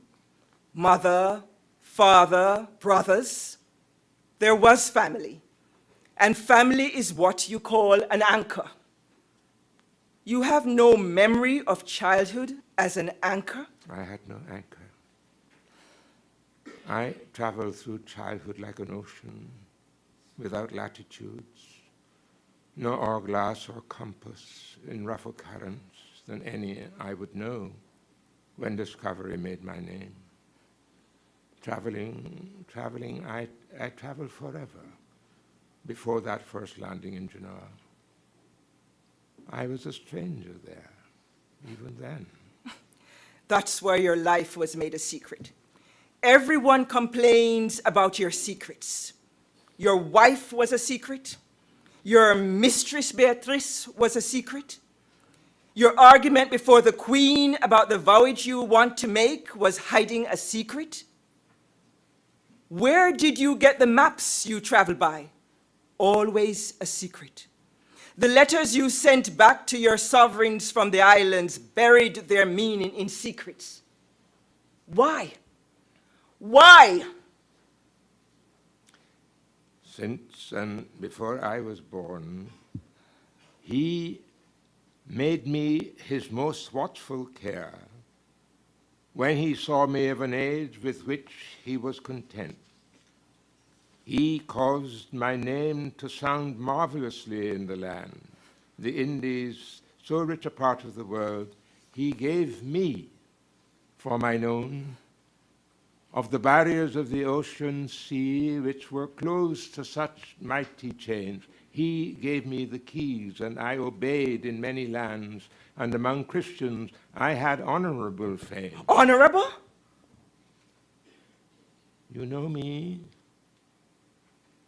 Mother, father, brothers. There was family. And family is what you call an anchor. You have no memory of childhood as an anchor? I had no anchor. I traveled through childhood like an ocean, without latitudes, no hourglass or compass in rougher currents than any I would know when discovery made my name. Traveling, I traveled forever before that first landing in Genoa. I was a stranger there, even then. That's where your life was made a secret. Everyone complains about your secrets. Your wife was a secret. Your mistress, Beatrice, was a secret. Your argument before the Queen about the voyage you want to make was hiding a secret. Where did you get the maps you traveled by? Always a secret. The letters you sent back to your sovereigns from the islands buried their meaning in secrets. Why? Why? Since and before I was born, he made me his most watchful care when he saw me of an age with which he was content. He caused my name to sound marvelously in the land. The Indies, so rich a part of the world, he gave me for mine own. Of the barriers of the ocean sea, which were closed to such mighty chains, he gave me the keys, and I obeyed in many lands, and among Christians I had honorable fame. Honorable? You know me?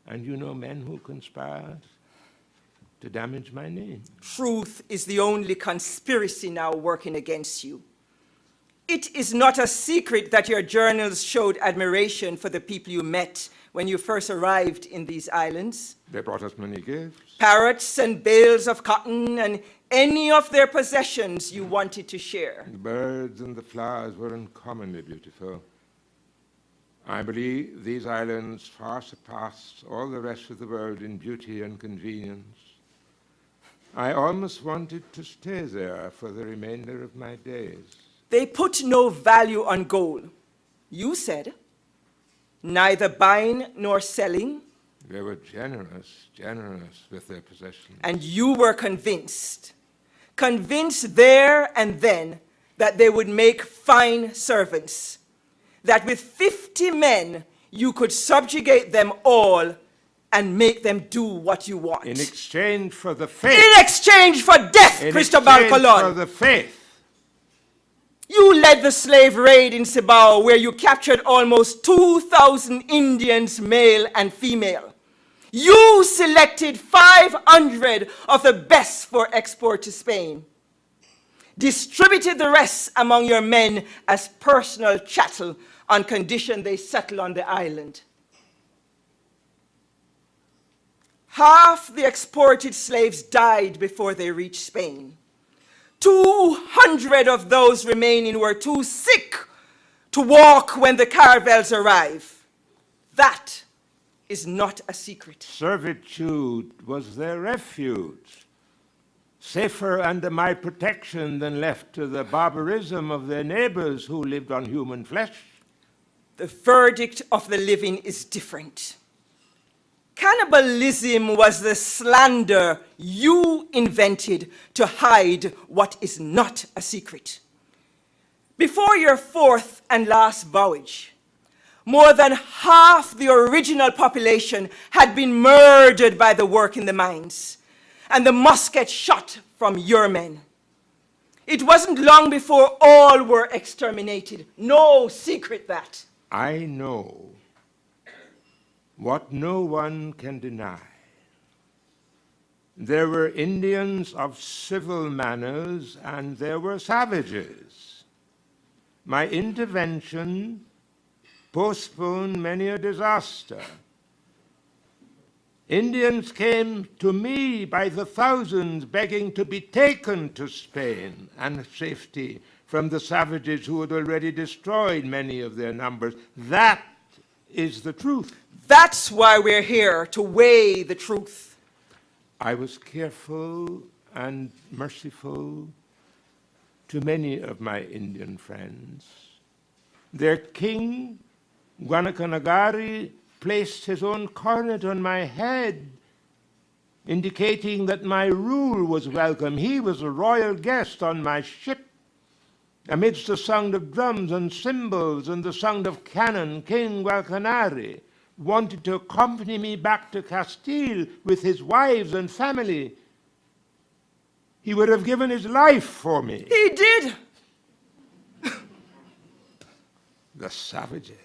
And you know men who conspire to damage my name. Truth is the only conspiracy now working against you. It is not a secret that your journals showed admiration for the people you met when you first arrived in these islands. They brought us many gifts. Parrots and bales of cotton and any of their possessions you wanted to share. The birds and the flowers were uncommonly beautiful. I believe these islands far surpass all the rest of the world in beauty and convenience. I almost wanted to stay there for the remainder of my days. They put no value on gold. You said, neither buying nor selling. They were generous with their possessions. And you were convinced there and then that they would make fine servants, that with 50 men you could subjugate them all and make them do what you want. In exchange for the faith. In exchange for death, Cristobal Colon. For the faith. You led the slave raid in Cibao, where you captured almost 2,000 Indians, male and female. You selected 500 of the best for export to Spain, distributed the rest among your men as personal chattel on condition they settle on the island. Half the exported slaves died before they reached Spain. 200 of those remaining were too sick to walk when the caravels arrive. That is not a secret. Servitude was their refuge, safer under my protection than left to the barbarism of their neighbors who lived on human flesh. The verdict of the living is different. Cannibalism was the slander you invented to hide what is not a secret. Before your fourth and last voyage, more than half the original population had been murdered by the work in the mines and the musket shot from your men. It wasn't long before all were exterminated. No secret that. I know what no one can deny. There were Indians of civil manners and there were savages. My intervention postponed many a disaster. Indians came to me by the thousands begging to be taken to Spain and safety from the savages who had already destroyed many of their numbers. That is the truth. That's why we're here, to weigh the truth. I was careful and merciful to many of my Indian friends. Their king, Guanacanagari, placed his own coronet on my head, indicating that my rule was welcome. He was a royal guest on my ship. Amidst the sound of drums and cymbals and the sound of cannon, King Guanacanagari wanted to accompany me back to Castile with his wives and family. He would have given his life for me. He did. The savages.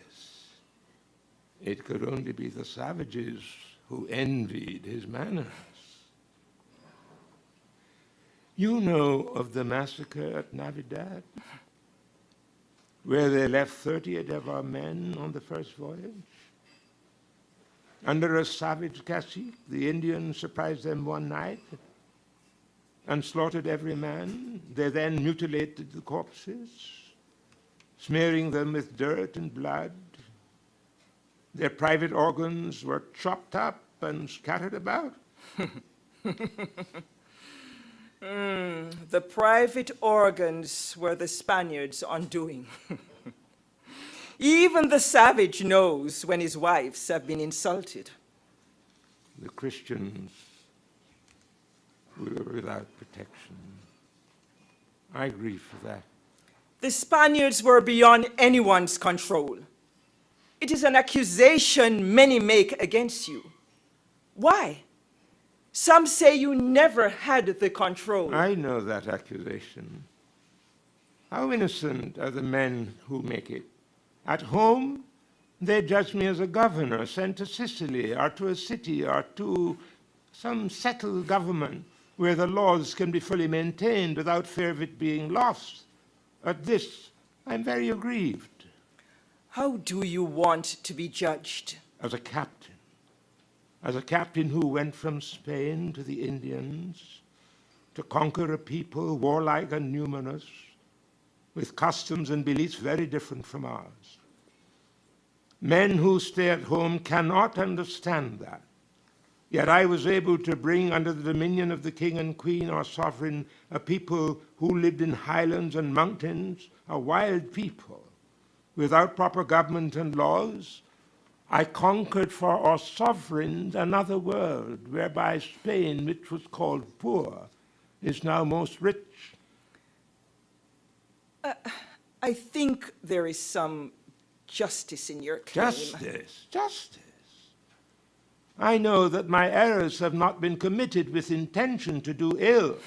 It could only be the savages who envied his manners. You know of the massacre at Navidad, where they left 38 of our men on the first voyage? Under a savage cacique, the Indians surprised them one night and slaughtered every man. They then mutilated the corpses, smearing them with dirt and blood. Their private organs were chopped up and scattered about. The private organs were the Spaniards' undoing. Even the savage knows when his wives have been insulted. The Christians were without protection. I grieve for that. The Spaniards were beyond anyone's control. It is an accusation many make against you. Why? Some say you never had the control. I know that accusation. How innocent are the men who make it. At home, They judge me as a governor sent to Sicily or to a city or to some settled government where the laws can be fully maintained without fear of it being lost. At this, I'm very aggrieved. How do you want to be judged? As a captain who went from Spain to the Indians to conquer a people warlike and numerous, with customs and beliefs very different from ours. Men who stay at home cannot understand that. Yet I was able to bring under the dominion of the king and queen, our sovereign, a people who lived in highlands and mountains, a wild people, without proper government and laws. I conquered for our sovereigns another world, whereby Spain, which was called poor, is now most rich. I think there is some justice in your claim. Justice. I know that my errors have not been committed with intention to do ill,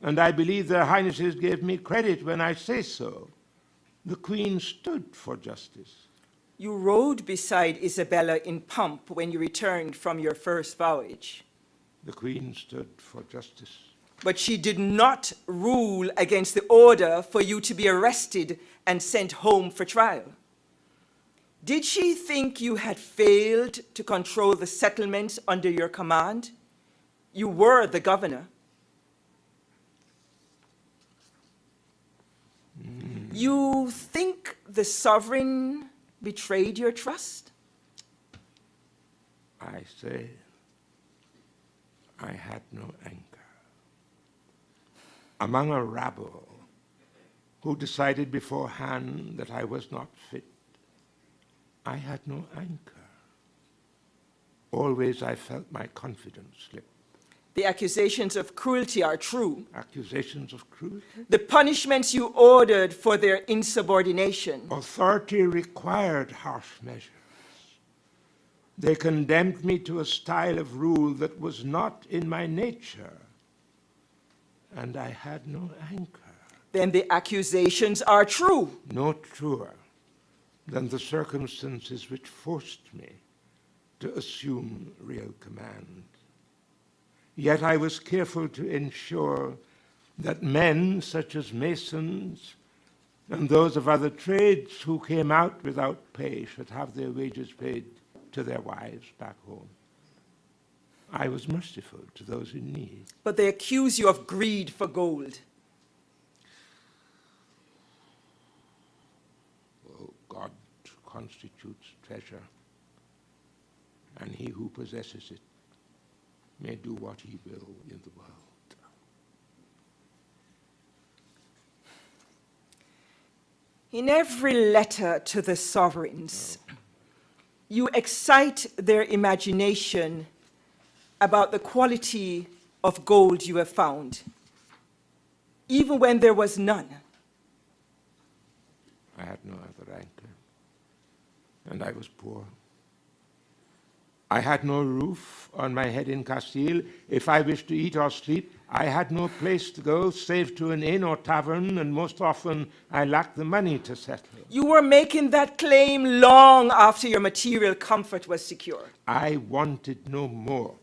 and I believe their highnesses gave me credit when I say so. The Queen stood for justice. You rode beside Isabella in pomp when you returned from your first voyage. The Queen stood for justice. But she did not rule against the order for you to be arrested and sent home for trial. Did she think you had failed to control the settlements under your command? You were the governor. You think the sovereign betrayed your trust? I say, I had no anchor. Among a rabble who decided beforehand that I was not fit, I had no anchor. Always I felt my confidence slip. The accusations of cruelty are true. Accusations of cruelty? The punishments you ordered for their insubordination. Authority required harsh measures. They condemned me to a style of rule that was not in my nature, and I had no anchor. Then the accusations are true. No truer than the circumstances which forced me to assume real command. Yet I was careful to ensure that men such as masons and those of other trades who came out without pay should have their wages paid to their wives back home. I was merciful to those in need. But they accuse you of greed for gold. Oh, God constitutes treasure, and he who possesses it may do what he will in the world. In every letter to the sovereigns, you excite their imagination about the quality of gold you have found, even when there was none. I had no other anchor, and I was poor. I had no roof on my head in Castile. If I wished to eat or sleep, I had no place to go save to an inn or tavern, and most often I lacked the money to settle. You were making that claim long after your material comfort was secure. I wanted no more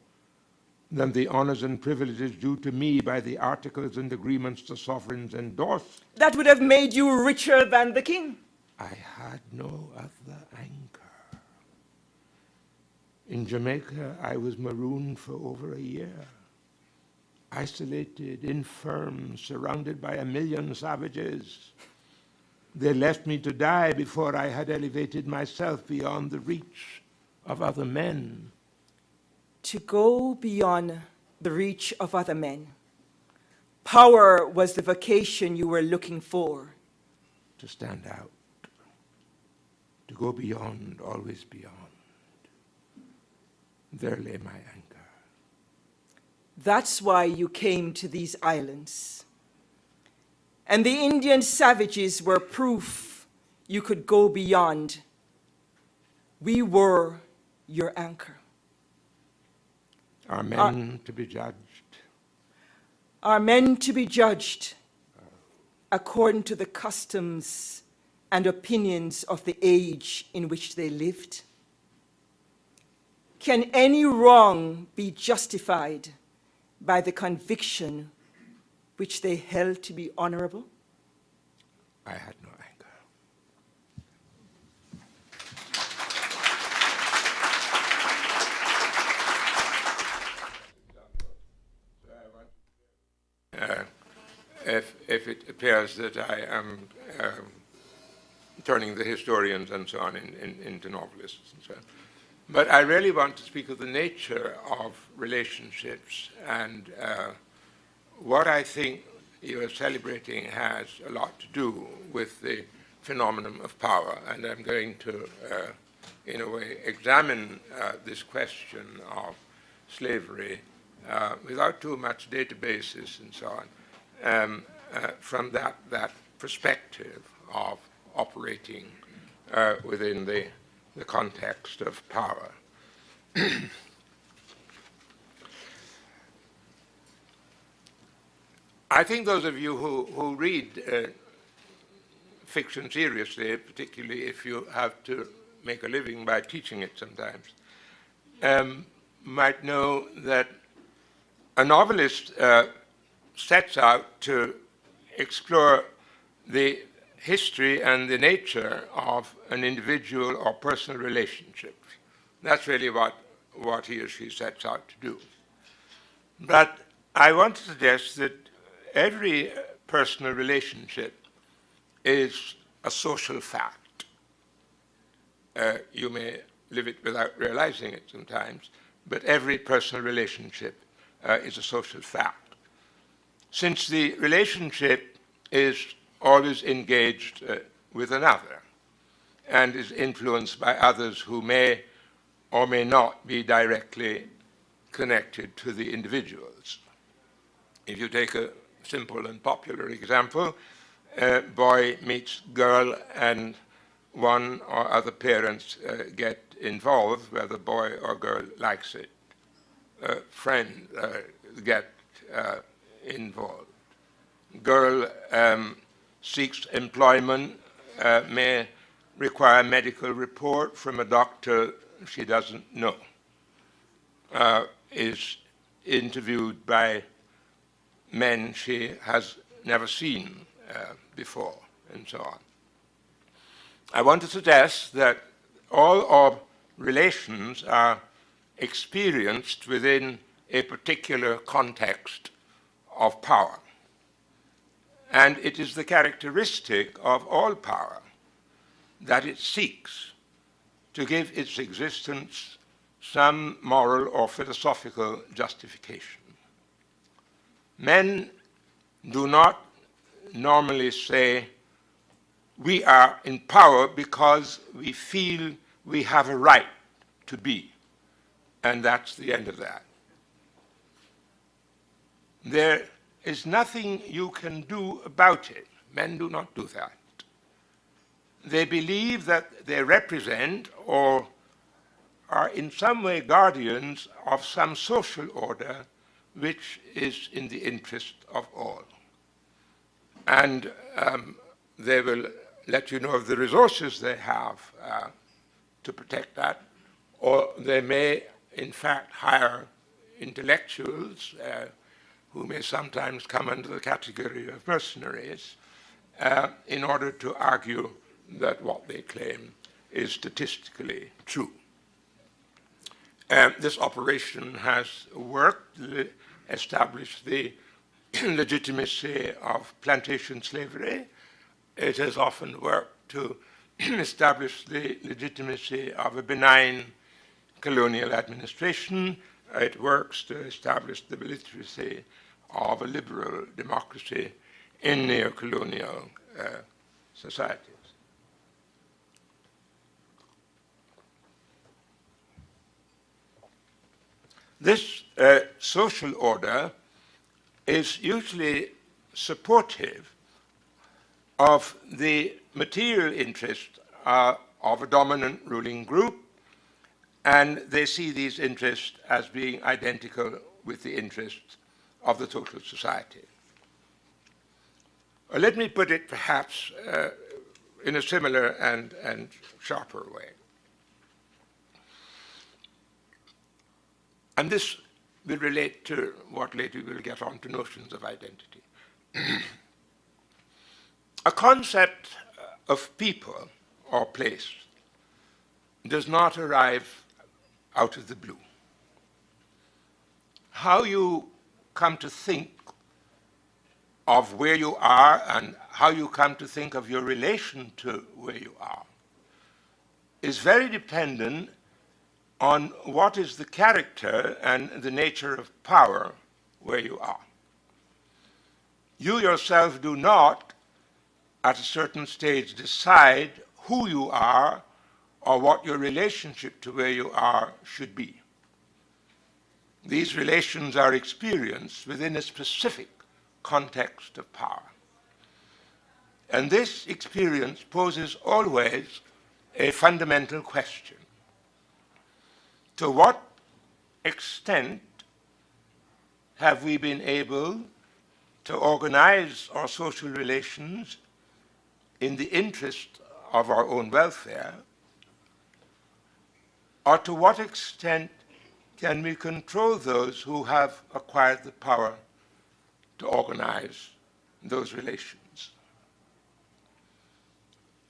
than the honors and privileges due to me by the articles and agreements the sovereigns endorsed. That would have made you richer than the king. I had no other anchor. In Jamaica, I was marooned for over a year, isolated, infirm, surrounded by 1,000,000 savages. They left me to die before I had elevated myself beyond the reach of other men. To go beyond the reach of other men. Power was the vocation you were looking for. To stand out, to go beyond, always beyond. There lay my anchor. That's why you came to these islands. And the Indian savages were proof you could go beyond. We were your anchor. Are men to be judged? Are men to be judged according to the customs and opinions of the age in which they lived? Can any wrong be justified by the conviction which they held to be honorable? I had no anger. If it appears that I am turning the historians and so on into novelists and so on. But I really want to speak of the nature of relationships, and what I think you are celebrating has a lot to do with the phenomenon of power, and I'm going to, in a way, examine this question of slavery without too much databases and so on, from that perspective of operating within the context of power. I think those of you who read fiction seriously, particularly if you have to make a living by teaching it sometimes, might know that a novelist sets out to explore the history and the nature of an individual or personal relationship. That's really what he or she sets out to do. But I want to suggest that every personal relationship is a social fact. You may live it without realizing it sometimes, but every personal relationship is a social fact. Since the relationship is always engaged with another and is influenced by others who may or may not be directly connected to the individuals. If you take a simple and popular example, boy meets girl and one or other parents get involved, whether boy or girl likes it. Friends get involved. Girl seeks employment, may require a medical report from a doctor she doesn't know, is interviewed by men she has never seen before, and so on. I want to suggest that all our relations are experienced within a particular context of power. And it is the characteristic of all power that it seeks to give its existence some moral or philosophical justification. Men do not normally say, we are in power because we feel we have a right to be, and that's the end of that. There is nothing you can do about it. Men do not do that. They believe that they represent or are in some way guardians of some social order which is in the interest of all. And they will let you know of the resources they have to protect that, or they may, in fact, hire intellectuals who may sometimes come under the category of mercenaries in order to argue that what they claim is statistically true. This operation has worked, established the legitimacy of plantation slavery. It has often worked to establish the legitimacy of a benign colonial administration. It works to establish the legitimacy of a liberal democracy in neo-colonial societies. This social order is usually supportive of the material interest of a dominant ruling group, and they see these interests as being identical with the interests of the total society. Let me put it perhaps in a similar and sharper way. And this will relate to what later we'll get on to notions of identity. A concept of people or place does not arrive out of the blue. How you come to think of where you are and how you come to think of your relation to where you are is very dependent on what is the character and the nature of power where you are. You yourself do not, at a certain stage, decide who you are or what your relationship to where you are should be. These relations are experienced within a specific context of power. And this experience poses always a fundamental question. To what extent have we been able to organize our social relations in the interest of our own welfare, or to what extent can we control those who have acquired the power to organize those relations?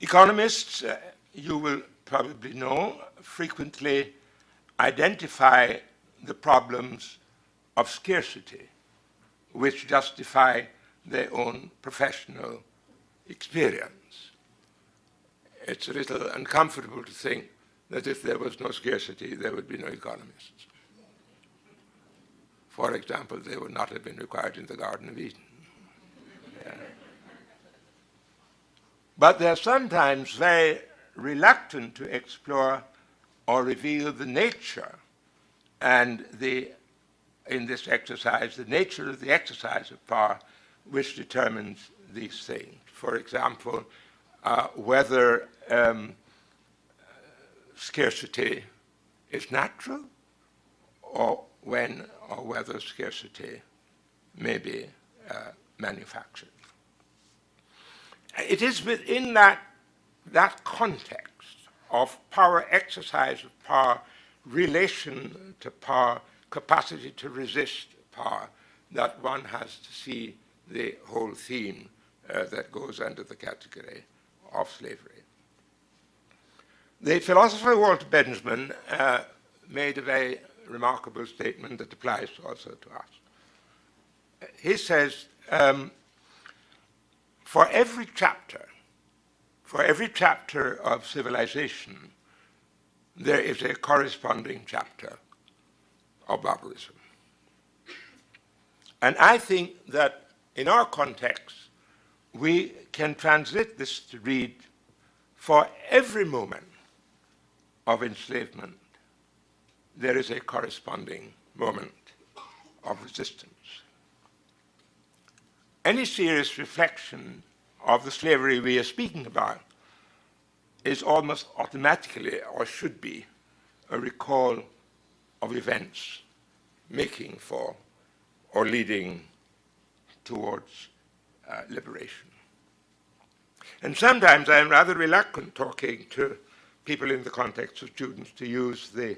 Economists, you will probably know, frequently identify the problems of scarcity, which justify their own professional experience. It's a little uncomfortable to think that if there was no scarcity, there would be no economists. For example, they would not have been required in the Garden of Eden. Yeah. But they're sometimes very reluctant to explore or reveal the nature and in this exercise, the nature of the exercise of power which determines these things. For example, whether scarcity is natural or whether scarcity may be manufactured. It is within that context of power exercise of power, relation to power, capacity to resist power, that one has to see the whole theme that goes under the category of slavery. The philosopher Walter Benjamin made a very remarkable statement that applies also to us. He says, for every chapter of civilization, there is a corresponding chapter of barbarism. And I think that in our context, we can translate this to read, for every moment of enslavement, there is a corresponding moment of resistance. Any serious reflection of the slavery we are speaking about is almost automatically, or should be, a recall of events making for or leading towards liberation. And sometimes I am rather reluctant talking to people in the context of students to use the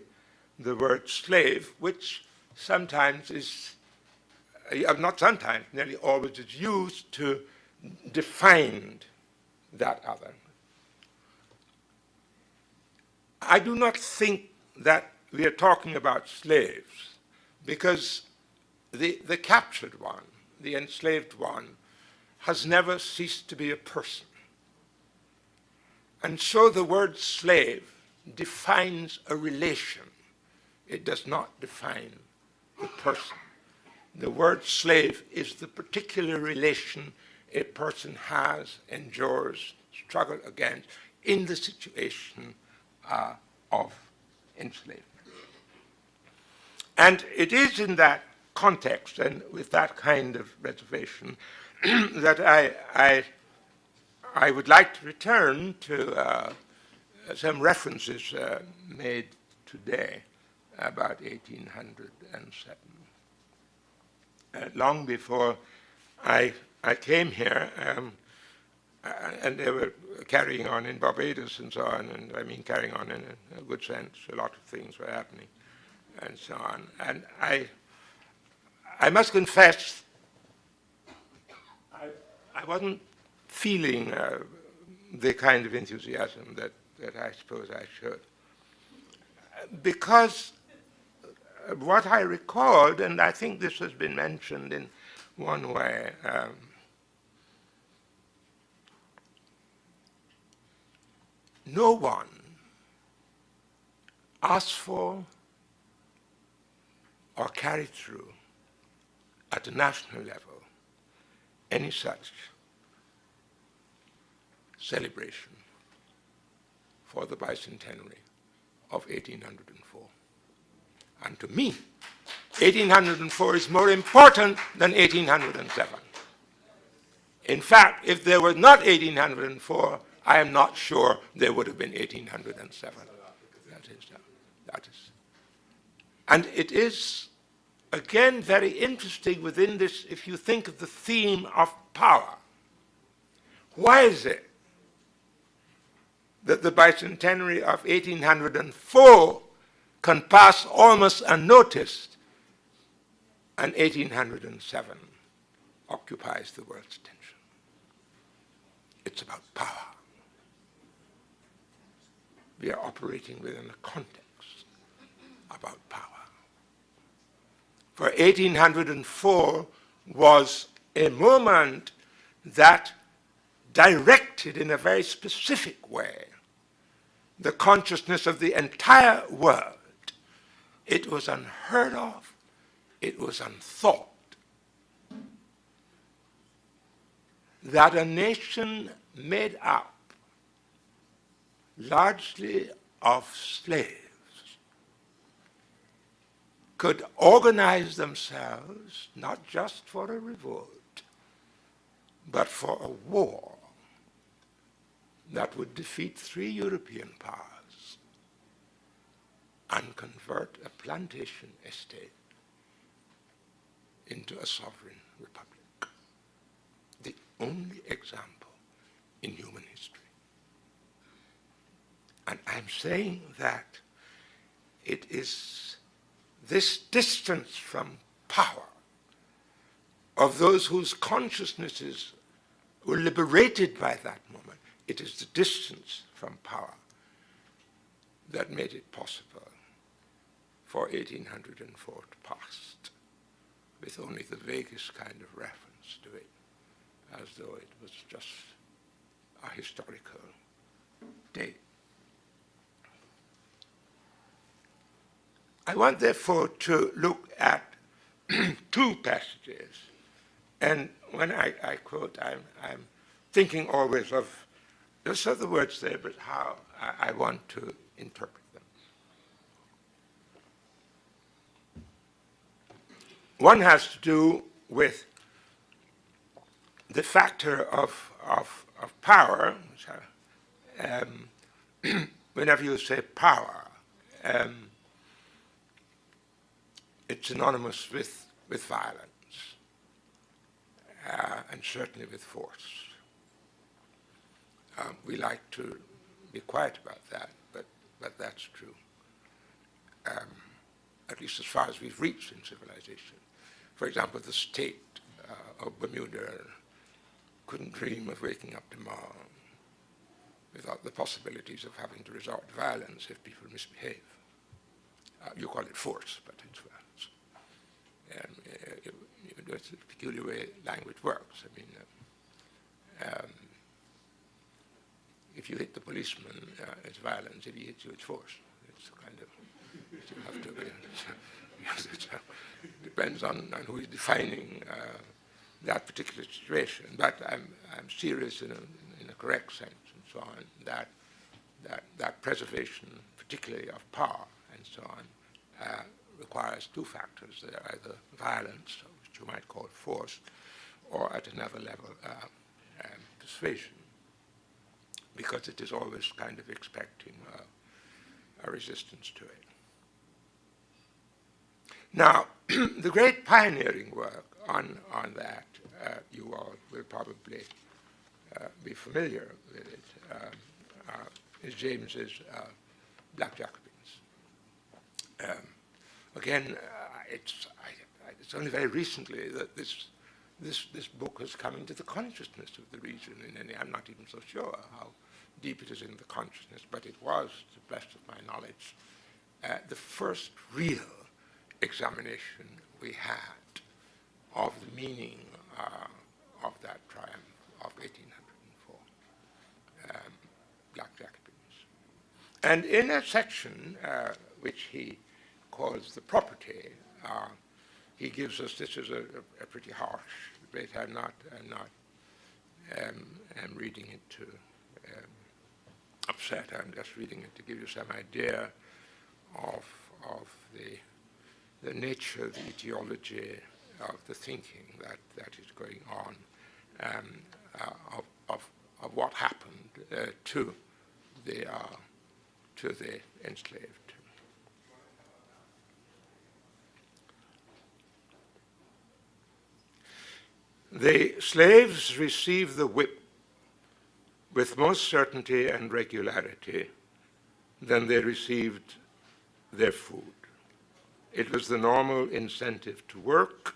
word slave, which sometimes is, not sometimes, nearly always is used to define that other. I do not think that we are talking about slaves, because the captured one, the enslaved one, has never ceased to be a person. And so the word slave defines a relation. It does not define the person. The word slave is the particular relation a person has, endures, struggles against in the situation of enslavement. And it is in that context and with that kind of reservation that I would like to return to some references made today about 1807. Long before I came here, and they were carrying on in Barbados and so on, and I mean carrying on in a good sense. A lot of things were happening and so on. And I must confess, I wasn't feeling the kind of enthusiasm that I suppose I should. Because what I recalled, and I think this has been mentioned in one way, no one asked for or carried through at the national level any such celebration for the bicentenary of 1804. And to me, 1804 is more important than 1807. In fact, if there was not 1804, I am not sure there would have been 1807. That is. And it is, again, very interesting within this, if you think of the theme of power. Why is it that the bicentenary of 1804 can pass almost unnoticed, and 1807 occupies the world's attention? It's about power. We are operating within a context about power. For 1804 was a moment that directed in a very specific way the consciousness of the entire world. It was unheard of, it was unthought, that a nation made up largely of slaves could organize themselves not just for a revolt, but for a war that would defeat 3 European powers and convert a plantation estate into a sovereign republic. The only example in human history. And I'm saying that it is this distance from power of those whose consciousnesses were liberated by that moment. It is the distance from power that made it possible for 1804 to pass, with only the vaguest kind of reference to it, as though it was just a historical date. I want, therefore, to look at 2 passages. And when I quote, I'm thinking always of just of the words there, but how I want to interpret them. One has to do with the factor of power. Whenever you say power, it's synonymous with violence, and certainly with force. We like to be quiet about that, but that's true, at least as far as we've reached in civilization. For example, the state of Bermuda couldn't dream of waking up tomorrow without the possibilities of having to resort to violence if people misbehave. You call it force, but it's violence. It's a peculiar way language works. I mean, if you hit the policeman, it's violence. If he hits you, it's force. It's kind of, you have to be, it depends on who is defining that particular situation. But I'm serious in a correct sense and so on, that preservation, particularly of power and so on, requires 2 factors. They're either violence, which you might call force, or at another level, persuasion, because it is always kind of expecting a resistance to it. Now, the great pioneering work on that, you all will probably be familiar with it, is James's Black Jacobins. Again, it's only very recently that this book has come into the consciousness of the region. I'm not even so sure how deep it is in the consciousness, but it was, to the best of my knowledge, the first real examination we had of the meaning of that triumph of 1804, Black Jacobins. And in a section which he calls the property, he gives us, this is a pretty harsh bit. I'm reading it to upset. I'm just reading it to give you some idea of the nature, the etiology of the thinking that is going on, of what happened to the enslaved. The slaves received the whip with more certainty and regularity than they received their food. It was the normal incentive to work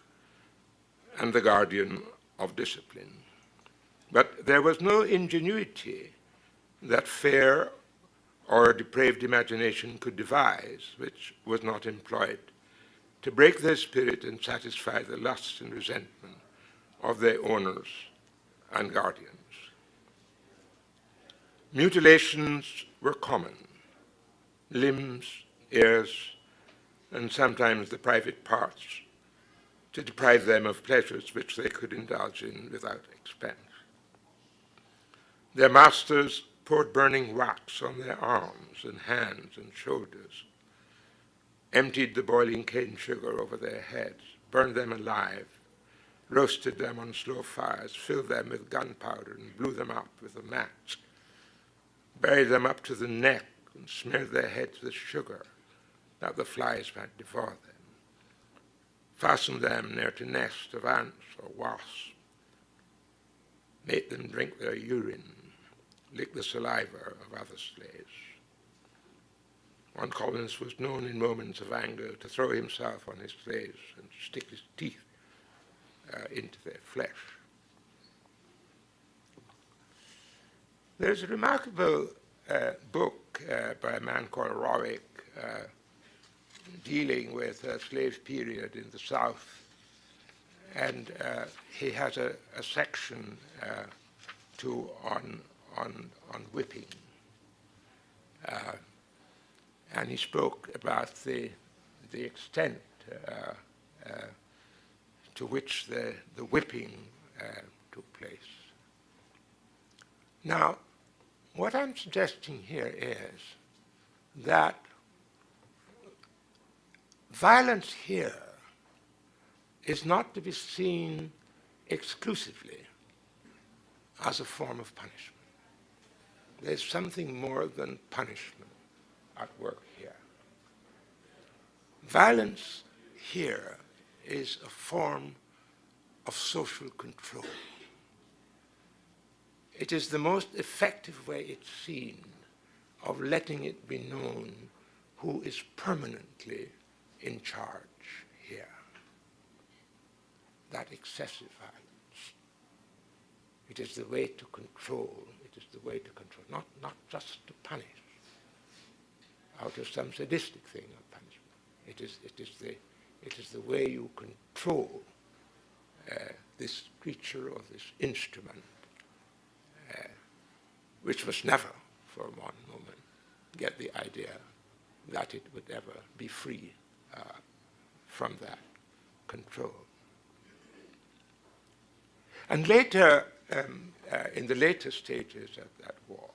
and the guardian of discipline. But there was no ingenuity that fair or depraved imagination could devise which was not employed to break their spirit and satisfy the lust and resentment of their owners and guardians. Mutilations were common. Limbs, ears, and sometimes the private parts, to deprive them of pleasures which they could indulge in without expense. Their masters poured burning wax on their arms and hands and shoulders, emptied the boiling cane sugar over their heads, burned them alive, roasted them on slow fires, filled them with gunpowder and blew them up with a match, buried them up to the neck and smeared their heads with sugar that the flies might devour them, fastened them near to nests of ants or wasps, made them drink their urine, lick the saliva of other slaves. One colonist was known in moments of anger to throw himself on his slaves and stick his teeth into their flesh. There's a remarkable book by a man called Rowick dealing with a slave period in the South, and he has a section on whipping, and he spoke about the extent to which the whipping took place. Now, what I'm suggesting here is that violence here is not to be seen exclusively as a form of punishment. There's something more than punishment at work here. Violence here is a form of social control. It is the most effective way, it's seen, of letting it be known who is permanently in charge here. That excessive violence. It is the way to control. It is the way to control, not just to punish out of some sadistic thing of punishment. It is the way you control this creature or this instrument, which must never, for one moment, get the idea that it would ever be free from that control. And later, in the later stages of that war,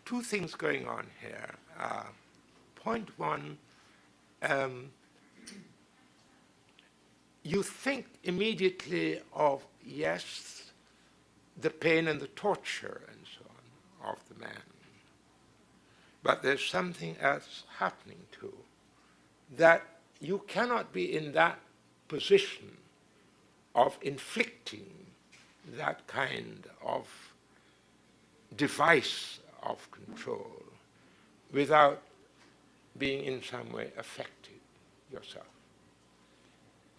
two things going on here. Point one, you think immediately of, yes, the pain and the torture and so on of the man. But there's something else happening too, that you cannot be in that position of inflicting that kind of device of control without being in some way affected yourself.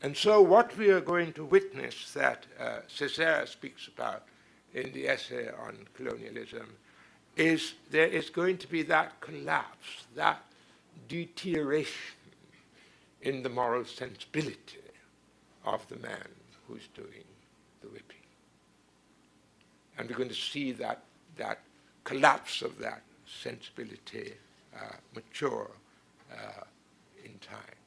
And so what we are going to witness that Césaire speaks about in the essay on colonialism is there is going to be that collapse, that deterioration in the moral sensibility of the man who's doing the whipping. And we're going to see that collapse of that sensibility mature in time.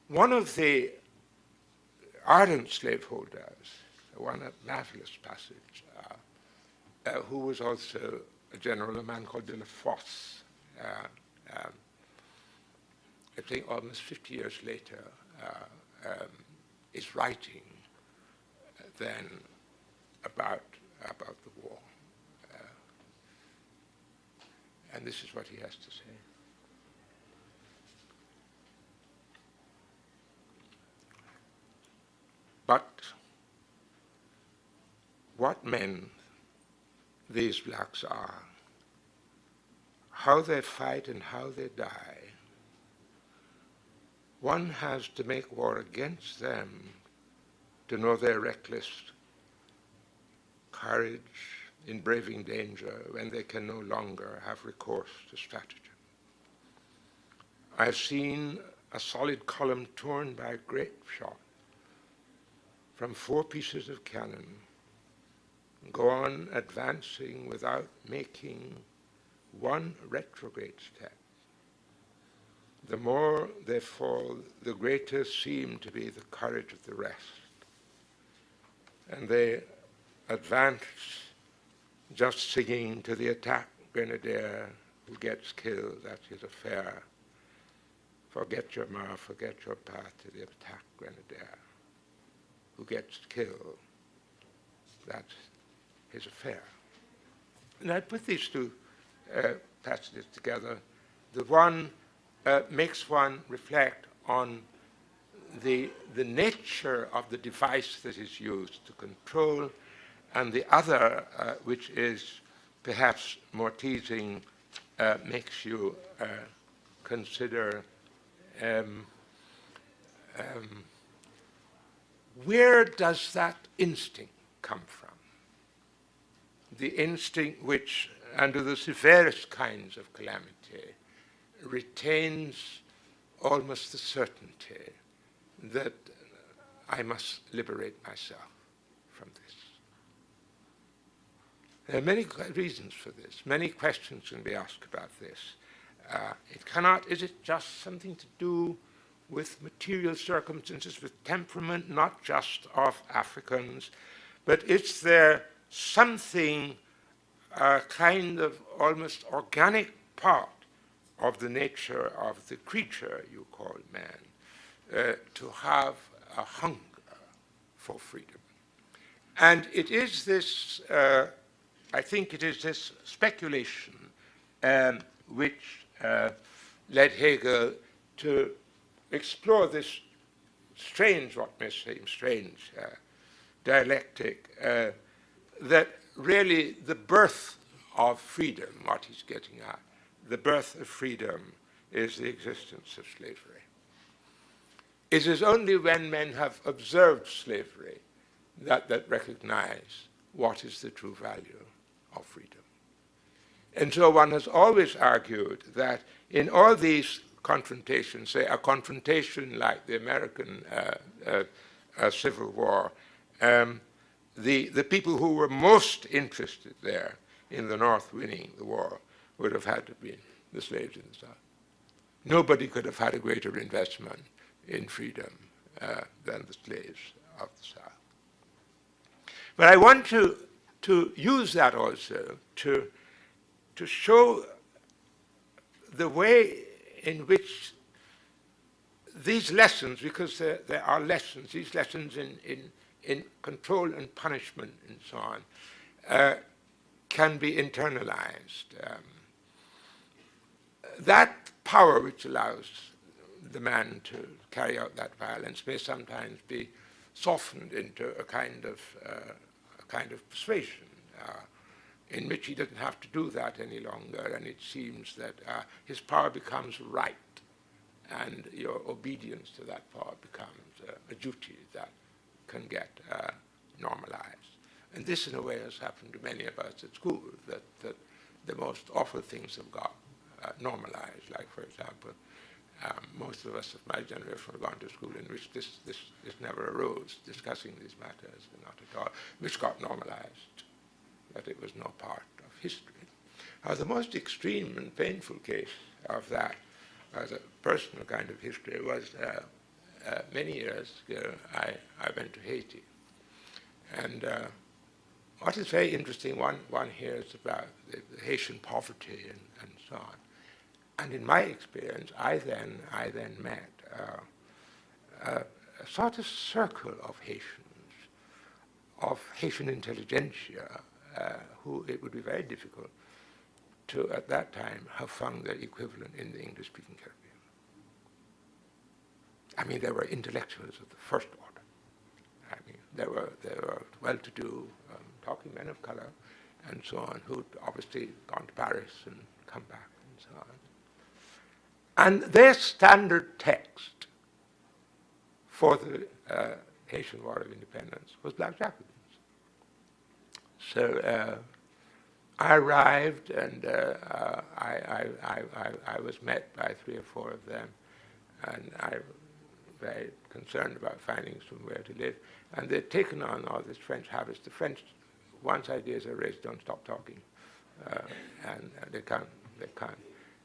One of the ardent slaveholders, one marvelous passage, who was also a general, a man called de la Fosse, I think almost 50 years later, is writing then about the war. And this is what he has to say. But what men these blacks are, how they fight and how they die, one has to make war against them to know their reckless courage in braving danger when they can no longer have recourse to stratagem. I've seen a solid column torn by a grape shot from 4 pieces of cannon go on advancing without making one retrograde step. The more they fall, the greater seem to be the courage of the rest. And they advance just singing to the attack grenadier who gets killed, that's his affair. Forget your ma, forget your path to the attack grenadier who gets killed, that's his affair. And I put these two passages together. The one makes one reflect on the nature of the device that is used to control, and the other, which is perhaps more teasing, makes you consider where does that instinct come from? The instinct which, under the severest kinds of calamity, retains almost the certainty that I must liberate myself from this. There are many reasons for this. Many questions can be asked about this. Is it just something to do with material circumstances, with temperament, not just of Africans, but is there something, a kind of almost organic part of the nature of the creature you call man, to have a hunger for freedom? And it is this, I think it is this speculation which led Hegel to explore this strange, what may seem strange, dialectic, that really the birth of freedom, what he's getting at, the birth of freedom is the existence of slavery. It is only when men have observed slavery that recognize what is the true value of freedom. And so one has always argued that in all these confrontations, say a confrontation like the American Civil War, the people who were most interested there in the North winning the war would have had to be the slaves in the South. Nobody could have had a greater investment in freedom than the slaves of the South. But I want to use that also to show the way in which these lessons, because there are lessons, these lessons in control and punishment and so on, can be internalized. That power which allows the man to carry out that violence may sometimes be softened into a kind of persuasion in which he doesn't have to do that any longer, and it seems that his power becomes right, and your obedience to that power becomes a duty that can get normalized. And this, in a way, has happened to many of us at school, that the most awful things have got normalized. Like, for example, most of us of my generation have gone to school in which this never arose, discussing these matters, not at all, which got normalized, that it was no part of history. The most extreme and painful case of that, as a personal kind of history, was many years ago, I went to Haiti. And what is very interesting, one hears about the Haitian poverty and so on. And in my experience, I then met a sort of circle of Haitians, of Haitian intelligentsia, who it would be very difficult to, at that time, have found their equivalent in the English-speaking Caribbean. I mean, there were intellectuals of the first order. I mean, there were well-to-do, talking men of color, and so on, who'd obviously gone to Paris and come back and so on. And their standard text for the Haitian War of Independence was Black Jacobins. So I arrived, and I was met by 3 or 4 of them, and I was very concerned about finding somewhere to live. And they'd taken on all this French habits. The French, once ideas are raised, don't stop talking, and they can't.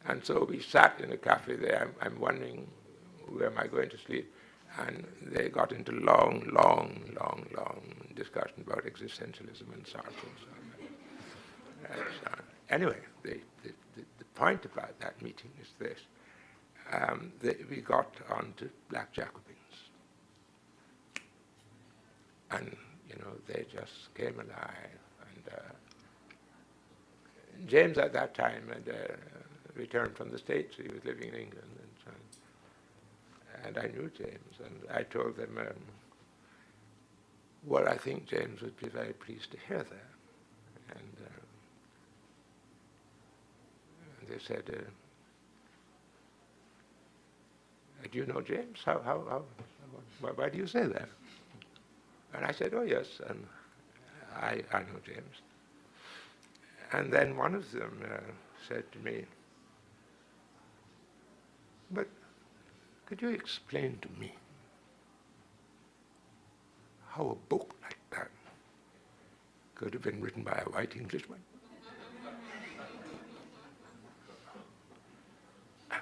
And so we sat in a cafe there. I'm wondering, where am I going to sleep? And they got into long discussion about existentialism and so on. Anyway, the point about that meeting is this. We got on to Black Jacobins. And, they just came alive. And James at that time had returned from the States. He was living in England. And I knew James. And I told them, well, I think James would be very pleased to hear that. And they said, do you know James? Why do you say that? And I said, oh, yes, and I know James. And then one of them said to me, but could you explain to me how a book like that could have been written by a white Englishman? And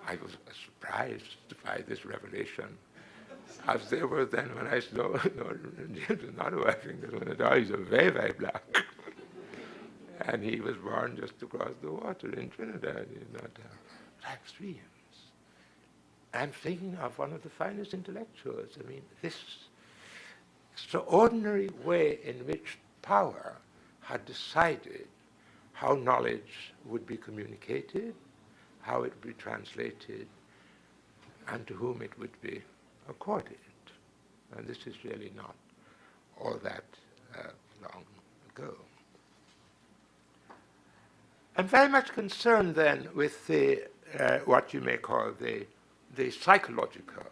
I was surprised by this revelation, as they were then when I saw James was not a white Englishman at all. He's a very, very black. And he was born just across the water in Trinidad. Black streams. I'm thinking of one of the finest intellectuals. I mean, this extraordinary way in which power had decided how knowledge would be communicated, how it would be translated, and to whom it would be accorded. And this is really not all that long ago. I'm very much concerned then with the what you may call the psychological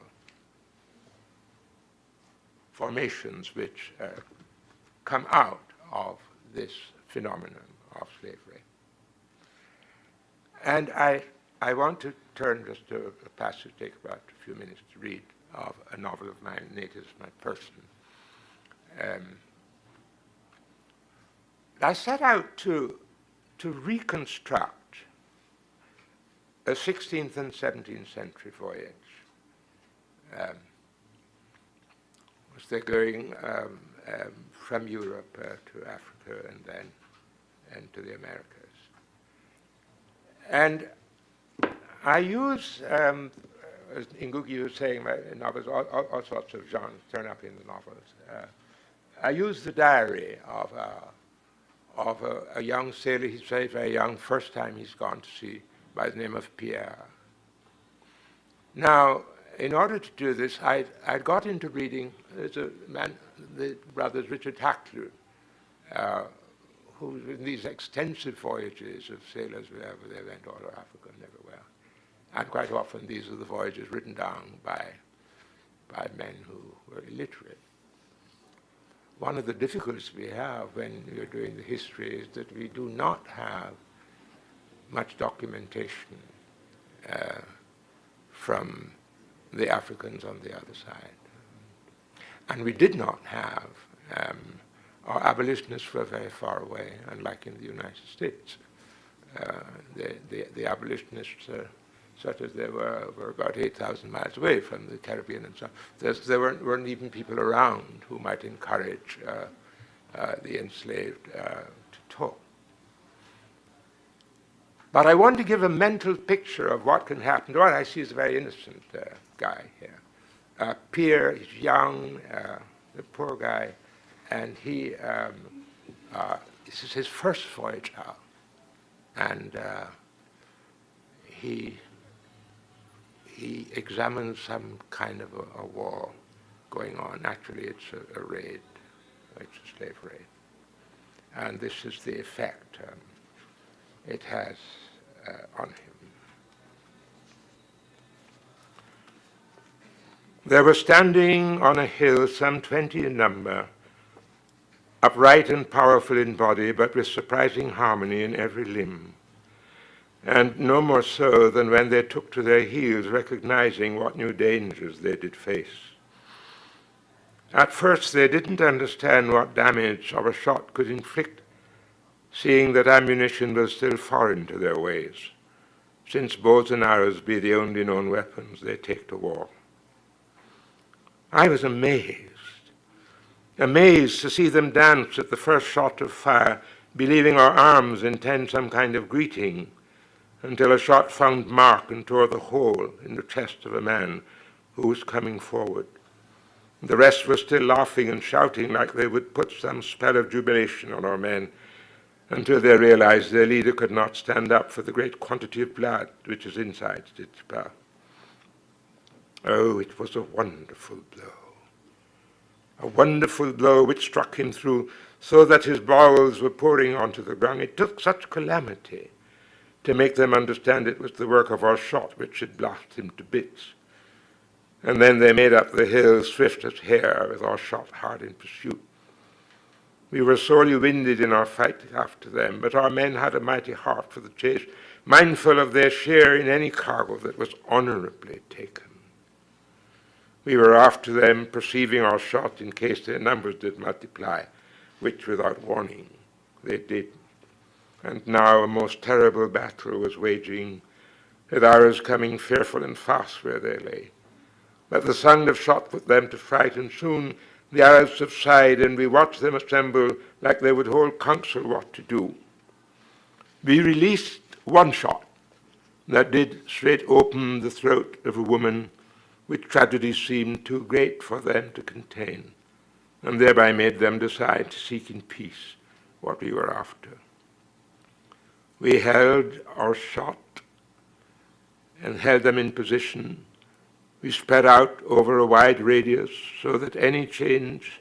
formations which come out of this phenomenon of slavery. And I want to turn just to a passage, take about a few minutes to read, of a novel of mine, Natives, My Person. I set out to reconstruct a 16th and 17th century voyage. Was they going from Europe to Africa and then to the Americas? And I use, as Ngugi was saying, in novels, all sorts of genres turn up in the novels. I use the diary of a young sailor. He's very, very young, first time he's gone to sea, by the name of Pierre. Now, in order to do this, I'd got into reading. There's a man, the brothers Richard Hackler, who in these extensive voyages of sailors wherever they went, all over Africa and everywhere. And quite often these are the voyages written down by men who were illiterate. One of the difficulties we have when you're doing the history is that we do not have much documentation from the Africans on the other side. And we did not have, our abolitionists were very far away, unlike in the United States. The abolitionists, such as they were about 8,000 miles away from the Caribbean and so on. There weren't even people around who might encourage the enslaved to talk. But I want to give a mental picture of what can happen. What I see is a very innocent guy here. Pierre is young, the poor guy, and this is his first voyage out. And he examines some kind of a war going on. Actually, it's a raid. It's a slave raid. And this is the effect it has on him. There were standing on a hill, some 20 in number, upright and powerful in body, but with surprising harmony in every limb, and no more so than when they took to their heels, recognizing what new dangers they did face. At first they didn't understand what damage our shot could inflict, seeing that ammunition was still foreign to their ways, since bows and arrows be the only known weapons they take to war. I was amazed to see them dance at the first shot of fire, believing our arms intend some kind of greeting, until a shot found mark and tore the hole in the chest of a man who was coming forward. The rest were still laughing and shouting like they would put some spell of jubilation on our men, until they realized their leader could not stand up for the great quantity of blood which is inside its path. Oh, it was a wonderful blow which struck him through so that his bowels were pouring onto the ground. It took such calamity to make them understand it was the work of our shot which had blasted him to bits. And then they made up the hill swift as hare with our shot hard in pursuit. We were sorely winded in our fight after them, but our men had a mighty heart for the chase, mindful of their share in any cargo that was honorably taken. We were after them, perceiving our shot in case their numbers did multiply, which without warning they did. And now a most terrible battle was waging, with arrows coming fearful and fast where they lay. But the sound of shot put them to fright, and soon the arrows subsided, and we watched them assemble like they would hold counsel what to do. We released one shot that did straight open the throat of a woman, which tragedy seemed too great for them to contain, and thereby made them decide to seek in peace what we were after. We held our shot and held them in position. We spread out over a wide radius so that any change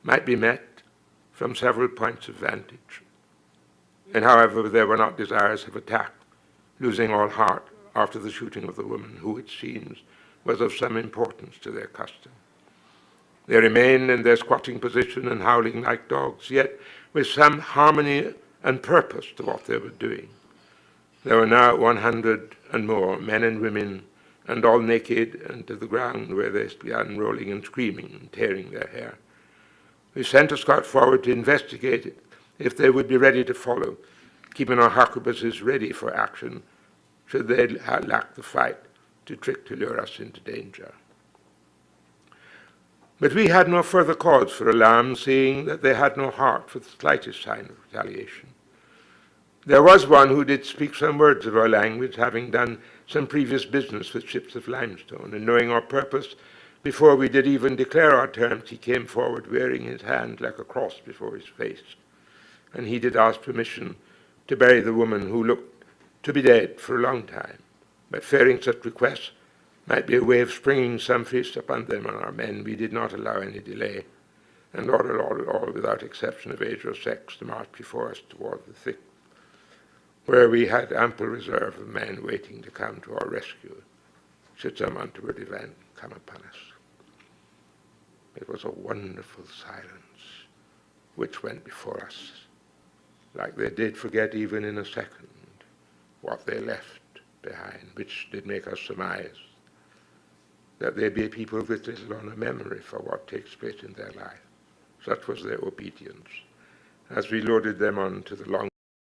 might be met from several points of vantage. And however, they were not desirous of attack, losing all heart after the shooting of the woman, who, it seems, was of some importance to their custom. They remained in their squatting position and howling like dogs, yet with some harmony and purpose to what they were doing. There were now 100 and more, men and women, and all naked and to the ground, where they began rolling and screaming and tearing their hair. We sent a scout forward to investigate it, if they would be ready to follow, keeping our harquebuses ready for action should they lack the fight to lure us into danger. But we had no further cause for alarm, seeing that they had no heart for the slightest sign of retaliation. There was one who did speak some words of our language, having done some previous business with ships of limestone, and knowing our purpose, before we did even declare our terms, he came forward wearing his hand like a cross before his face. And he did ask permission to bury the woman who looked to be dead for a long time. But fearing such requests, might be a way of springing some feast upon them and our men, we did not allow any delay, and ordered all without exception of age or sex to march before us toward the thick, where we had ample reserve of men waiting to come to our rescue should some untoward event come upon us. It was a wonderful silence which went before us, like they did forget even in a second what they left behind, which did make us surmise that they be people with little or no memory for what takes place in their life. Such was their obedience as we loaded them on to the long